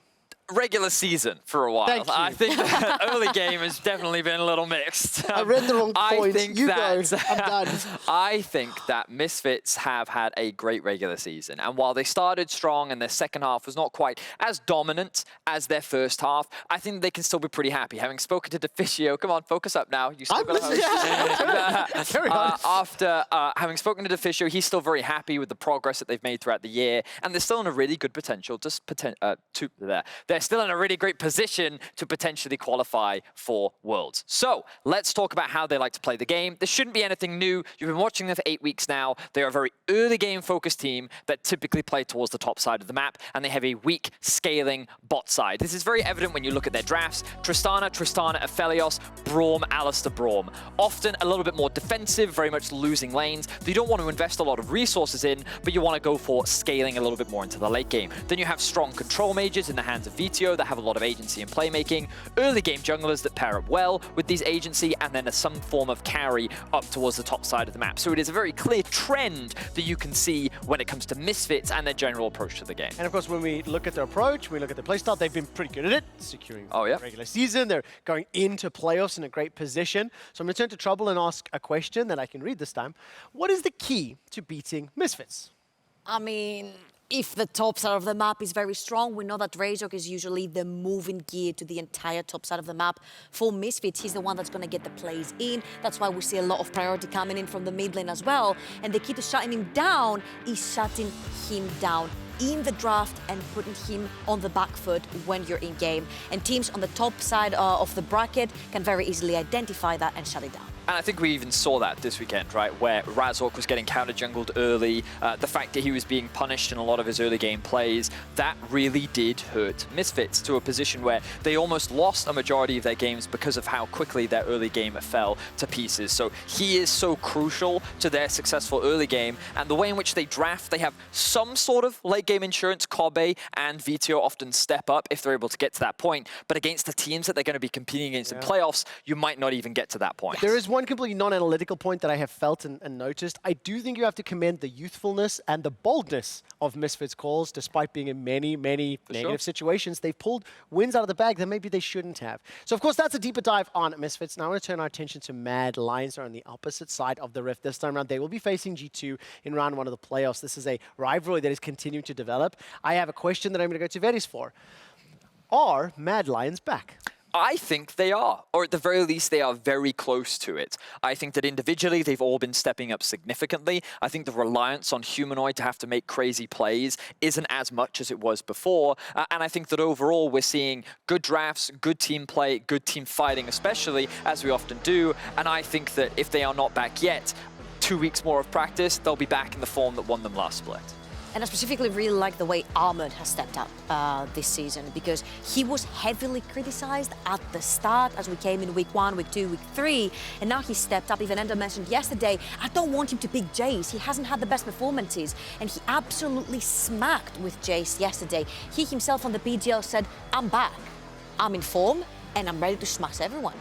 Speaker 13: Regular season for a while.
Speaker 3: Thank you.
Speaker 13: I think the early game has definitely been a little mixed.
Speaker 3: I read the wrong point. You go. I'm done.
Speaker 13: I think that Misfits have had a great regular season. And while they started strong and their second half was not quite as dominant as their first half, I think they can still be pretty happy. Having spoken to Deficio, come on, focus up now. You still got to
Speaker 3: Carry on.
Speaker 13: After having spoken to Deficio, he's still very happy with the progress that they've made throughout the year. And they're still in a really good potential, they're still in a really great position to potentially qualify for Worlds. So let's talk about how they like to play the game. This shouldn't be anything new. You've been watching them for 8 weeks now. They're a very early game focused team that typically play towards the top side of the map, and they have a weak scaling bot side. This is very evident when you look at their drafts. Tristana, Aphelios, Braum, Alistar, Braum. Often a little bit more defensive, very much losing lanes that you don't want to invest a lot of resources in, but you want to go for scaling a little bit more into the late game. Then you have strong control mages in the hands of VoD that have a lot of agency and playmaking, early game junglers that pair up well with these agency, and then some form of carry up towards the top side of the map. So it is a very clear trend that you can see when it comes to Misfits and their general approach to the game.
Speaker 3: And of course, when we look at their approach, we look at their playstyle, they've been pretty good at it, securing the regular season. They're going into playoffs in a great position. So I'm going to turn to Trouble and ask a question that I can read this time. What is the key to beating Misfits?
Speaker 14: I mean, if the top side of the map is very strong, we know that Razork is usually the moving gear to the entire top side of the map. For Misfits, he's the one that's going to get the plays in. That's why we see a lot of priority coming in from the mid lane as well. And the key to shutting him down is shutting him down in the draft and putting him on the back foot when you're in game. And teams on the top side of the bracket can very easily identify that and shut it down.
Speaker 13: And I think we even saw that this weekend, right, where Razork was getting counter-jungled early, the fact that he was being punished in a lot of his early game plays, that really did hurt Misfits to a position where they almost lost a majority of their games because of how quickly their early game fell to pieces. So he is so crucial to their successful early game, and the way in which they draft, they have some sort of late game insurance. Kobe and VoD often step up if they're able to get to that point, but against the teams that they're going to be competing against in playoffs, you might not even get to that point.
Speaker 3: There is one completely non-analytical point that I have felt and noticed. I do think you have to commend the youthfulness and the boldness of Misfits calls, despite being in many negative situations. They've pulled wins out of the bag that maybe they shouldn't have. So of course that's a deeper dive on Misfits. Now I want to turn our attention to Mad Lions. They're on the opposite side of the rift this time around. They will be facing G2 in round 1 of the playoffs. This is a rivalry that is continuing to develop. I have a question that I'm going to go to Vedis for. Are Mad Lions back?
Speaker 13: I think they are, or at the very least, they are very close to it. I think that individually, they've all been stepping up significantly. I think the reliance on Humanoid to have to make crazy plays isn't as much as it was before. And I think that overall, we're seeing good drafts, good team play, good team fighting, especially, as we often do. And I think that if they are not back yet, 2 weeks more of practice, they'll be back in the form that won them last split.
Speaker 14: And I specifically really like the way Armored has stepped up this season, because he was heavily criticized at the start as we came in week 1, week 2, week 3, and now he stepped up. Even Ender mentioned yesterday, I don't want him to pick Jayce. He hasn't had the best performances, and he absolutely smacked with Jayce yesterday. He himself on the PGL said, I'm back, I'm in form, and I'm ready to smash everyone.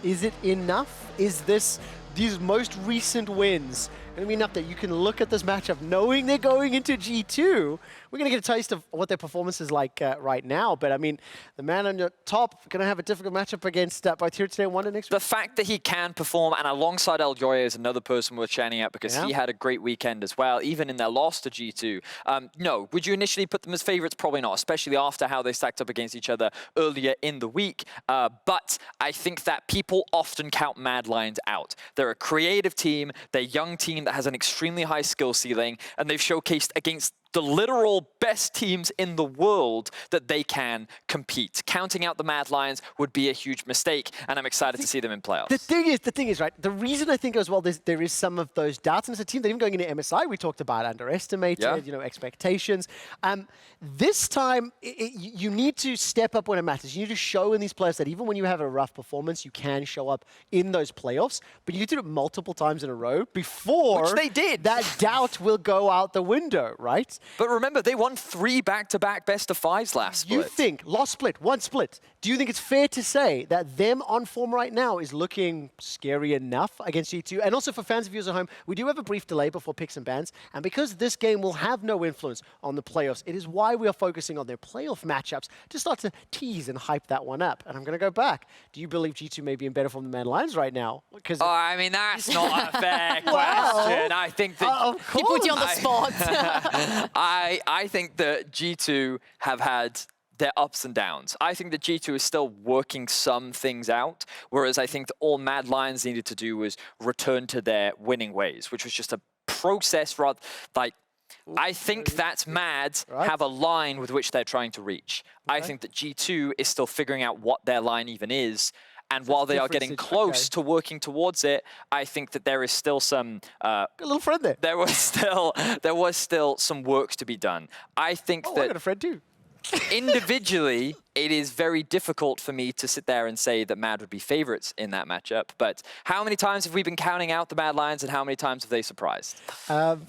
Speaker 3: Is it enough? Is these most recent wins going to be enough that you can look at this matchup knowing they're going into G2 we're going to get a taste of what their performance is like right now. But I mean, the man on your top going to have a difficult matchup against both here today and Wonder next week.
Speaker 13: The fact that he can perform, and alongside Eljoya is another person worth shouting out because he had a great weekend as well, even in their loss to G2. No, would you initially put them as favorites? Probably not, especially after how they stacked up against each other earlier in the week. But I think that people often count Mad Lions out. They're a creative team, they're a young team that has an extremely high skill ceiling, and they've showcased against the literal best teams in the world that they can compete. Counting out the Mad Lions would be a huge mistake, and I'm excited to see them in playoffs.
Speaker 3: The thing is, right, the reason I think as well there is some of those doubts, and it's a team that even going into MSI, we talked about underestimated, you know, expectations. This time, you need to step up when it matters. You need to show in these players that even when you have a rough performance, you can show up in those playoffs, but you need to do it multiple times in a row before
Speaker 13: which they did.
Speaker 3: That doubt will go out the window, right?
Speaker 13: But remember, they won 3 back-to-back best-of-5s last split.
Speaker 3: You think, lost split, 1 split. Do you think it's fair to say that them on form right now is looking scary enough against G2? And also for fans and viewers at home, we do have a brief delay before picks and bans. And because this game will have no influence on the playoffs, it is why we are focusing on their playoff matchups to start to tease and hype that one up. And I'm going to go back. Do you believe G2 may be in better form than Mad Lions right now?
Speaker 13: Oh, I mean, that's not a fair question. I think that...
Speaker 14: He put you on the spot.
Speaker 13: I think that G2 have had their ups and downs. I think that G2 is still working some things out, whereas I think that all Mad Lions needed to do was return to their winning ways, which was just a process rather like... I think that Mads have a line with which they're trying to reach. I think that G2 is still figuring out what their line even is. And while they are getting close to working towards it, I think that there is still some...
Speaker 3: a little friend there.
Speaker 13: There was still some work to be done. I think that...
Speaker 3: I got a friend too.
Speaker 13: Individually, it is very difficult for me to sit there and say that Mad would be favorites in that matchup. But how many times have we been counting out the Mad Lions and how many times have they surprised?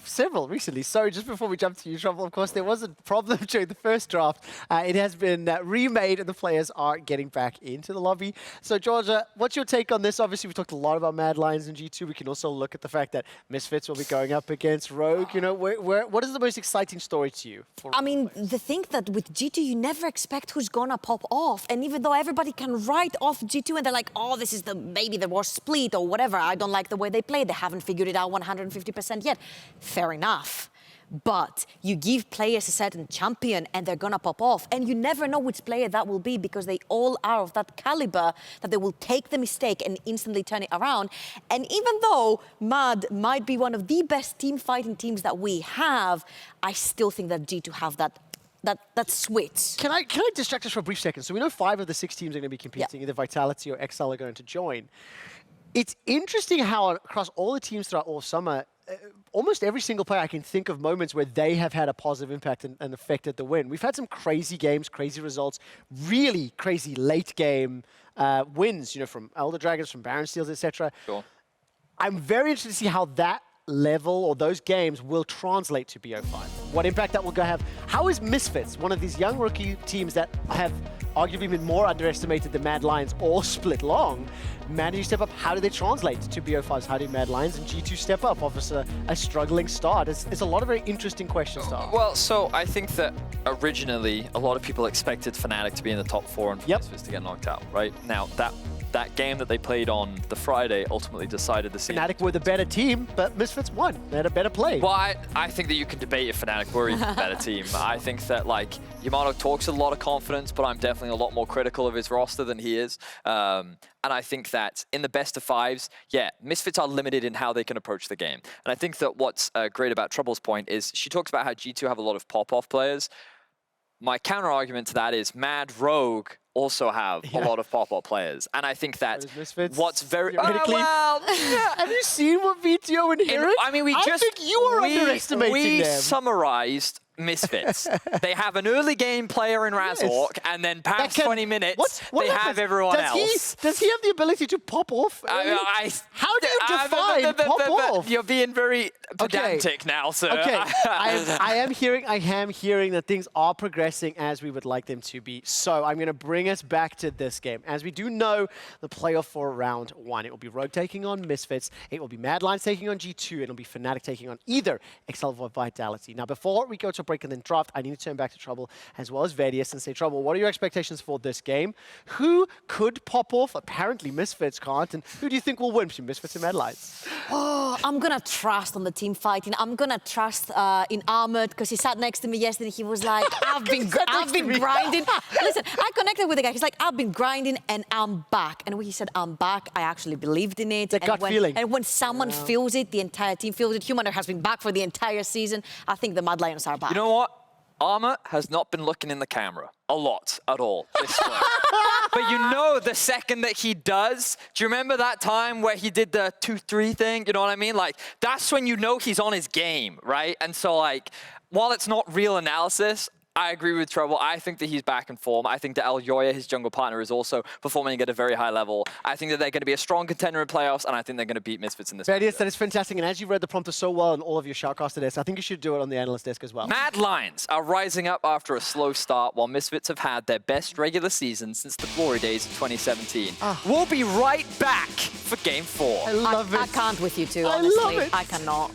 Speaker 3: Several recently. So just before we jump to you, Trouble, of course, there was a problem during the first draft. It has been remade and the players are getting back into the lobby. So Georgia, what's your take on this? Obviously, we talked a lot about Mad Lions in G2. We can also look at the fact that Misfits will be going up against Rogue. You know, what is the most exciting story to you?
Speaker 14: I mean, the thing that with G2, you never expect who's gonna pop off. And even though everybody can write off G2 and they're like, oh, this is maybe the worst split or whatever, I don't like the way they play, they haven't figured it out 150% yet. Fair enough. But you give players a certain champion and they're gonna pop off. And you never know which player that will be because they all are of that caliber that they will take the mistake and instantly turn it around. And even though Mad might be one of the best team fighting teams that we have, I still think that G2 have that switch.
Speaker 3: Can I distract us for a brief second? So we know 5 of the 6 teams are going to be competing. Either Vitality or XL are going to join. It's interesting how across all the teams throughout all summer, almost every single player I can think of moments where they have had a positive impact and affected the win. We've had some crazy games, crazy results, really crazy late game wins, you know, from Elder Dragons, from Baron Steels, etc.
Speaker 13: Sure.
Speaker 3: I'm very interested to see how that level or those games will translate to BO5. What impact that will go have. How is Misfits, one of these young rookie teams that have arguably been more underestimated than Mad Lions all split long, manage to step up? How do they translate to BO5s? How do Mad Lions and G2 step up? Obviously a struggling start. It's a lot of very interesting questions to ask.
Speaker 13: Well, so I think that originally a lot of people expected Fnatic to be in the top 4 and Misfits to get knocked out, right? Now that game that they played on the Friday ultimately decided the scene.
Speaker 3: Fnatic were the better team, but Misfits won. They had a better play.
Speaker 13: Well, I think that you can debate if Fnatic were even a better team. I think that, like, Yamato talks with a lot of confidence, but I'm definitely a lot more critical of his roster than he is. And I think that in the best of 5s, yeah, Misfits are limited in how they can approach the game. And I think that what's great about Trouble's point is she talks about how G2 have a lot of pop-off players. My counter-argument to that is Mad Rogue also have a lot of pop-up players. And I think that what's very...
Speaker 3: Have you seen what VTO inherit?
Speaker 13: I mean,
Speaker 3: I think you are underestimating them.
Speaker 13: We summarized Misfits. They have an early game player in Razork, and then past 20 minutes, they have everyone else.
Speaker 3: Does he have the ability to pop off? How do you define pop off?
Speaker 13: You're being very pedantic now, sir.
Speaker 3: Okay, I am hearing that things are progressing as we would like them to be. So I'm going to bring us back to this game. As we do know, the playoff for round 1. It will be Rogue taking on Misfits. It will be Mad Lions taking on G2. It will be Fnatic taking on either XL or Vitality. Now, before we go to also break and then draft. I need to turn back to Trouble as well as Vedius and say, Trouble, what are your expectations for this game? Who could pop off? Apparently Misfits can't. And who do you think will win between Misfits and Mad Lions?
Speaker 14: Oh, I'm gonna trust on the team fighting. I'm gonna trust in Armored because he sat next to me yesterday. He was like, I've been grinding. Listen, I connected with the guy. He's like, I've been grinding and I'm back. And when he said I'm back, I actually believed in it.
Speaker 3: The gut feeling.
Speaker 14: And when someone feels it, the entire team feels it. Humanoid has been back for the entire season. I think the Mad Lions are back.
Speaker 13: You know what? Armor has not been looking in the camera a lot at all this split. But you know the second that he does, do you remember that time where he did the 2-3 thing? You know what I mean? Like, that's when you know he's on his game, right? And so, like, while it's not real analysis, I agree with Trouble. I think that he's back in form. I think that Xayah, his jungle partner, is also performing at a very high level. I think that they're going to be a strong contender in playoffs, and I think they're going to beat Misfits in this.
Speaker 3: Vedius, that is fantastic. And as you read the prompter so well in all of your shoutcasts today, so I think you should do it on the analyst desk as well.
Speaker 13: Mad Lions are rising up after a slow start, while Misfits have had their best regular season since the glory days of 2017. We'll be right back for Game 4.
Speaker 3: I love it.
Speaker 14: I can't with you two,
Speaker 3: I
Speaker 14: honestly.
Speaker 3: love it.
Speaker 14: I cannot.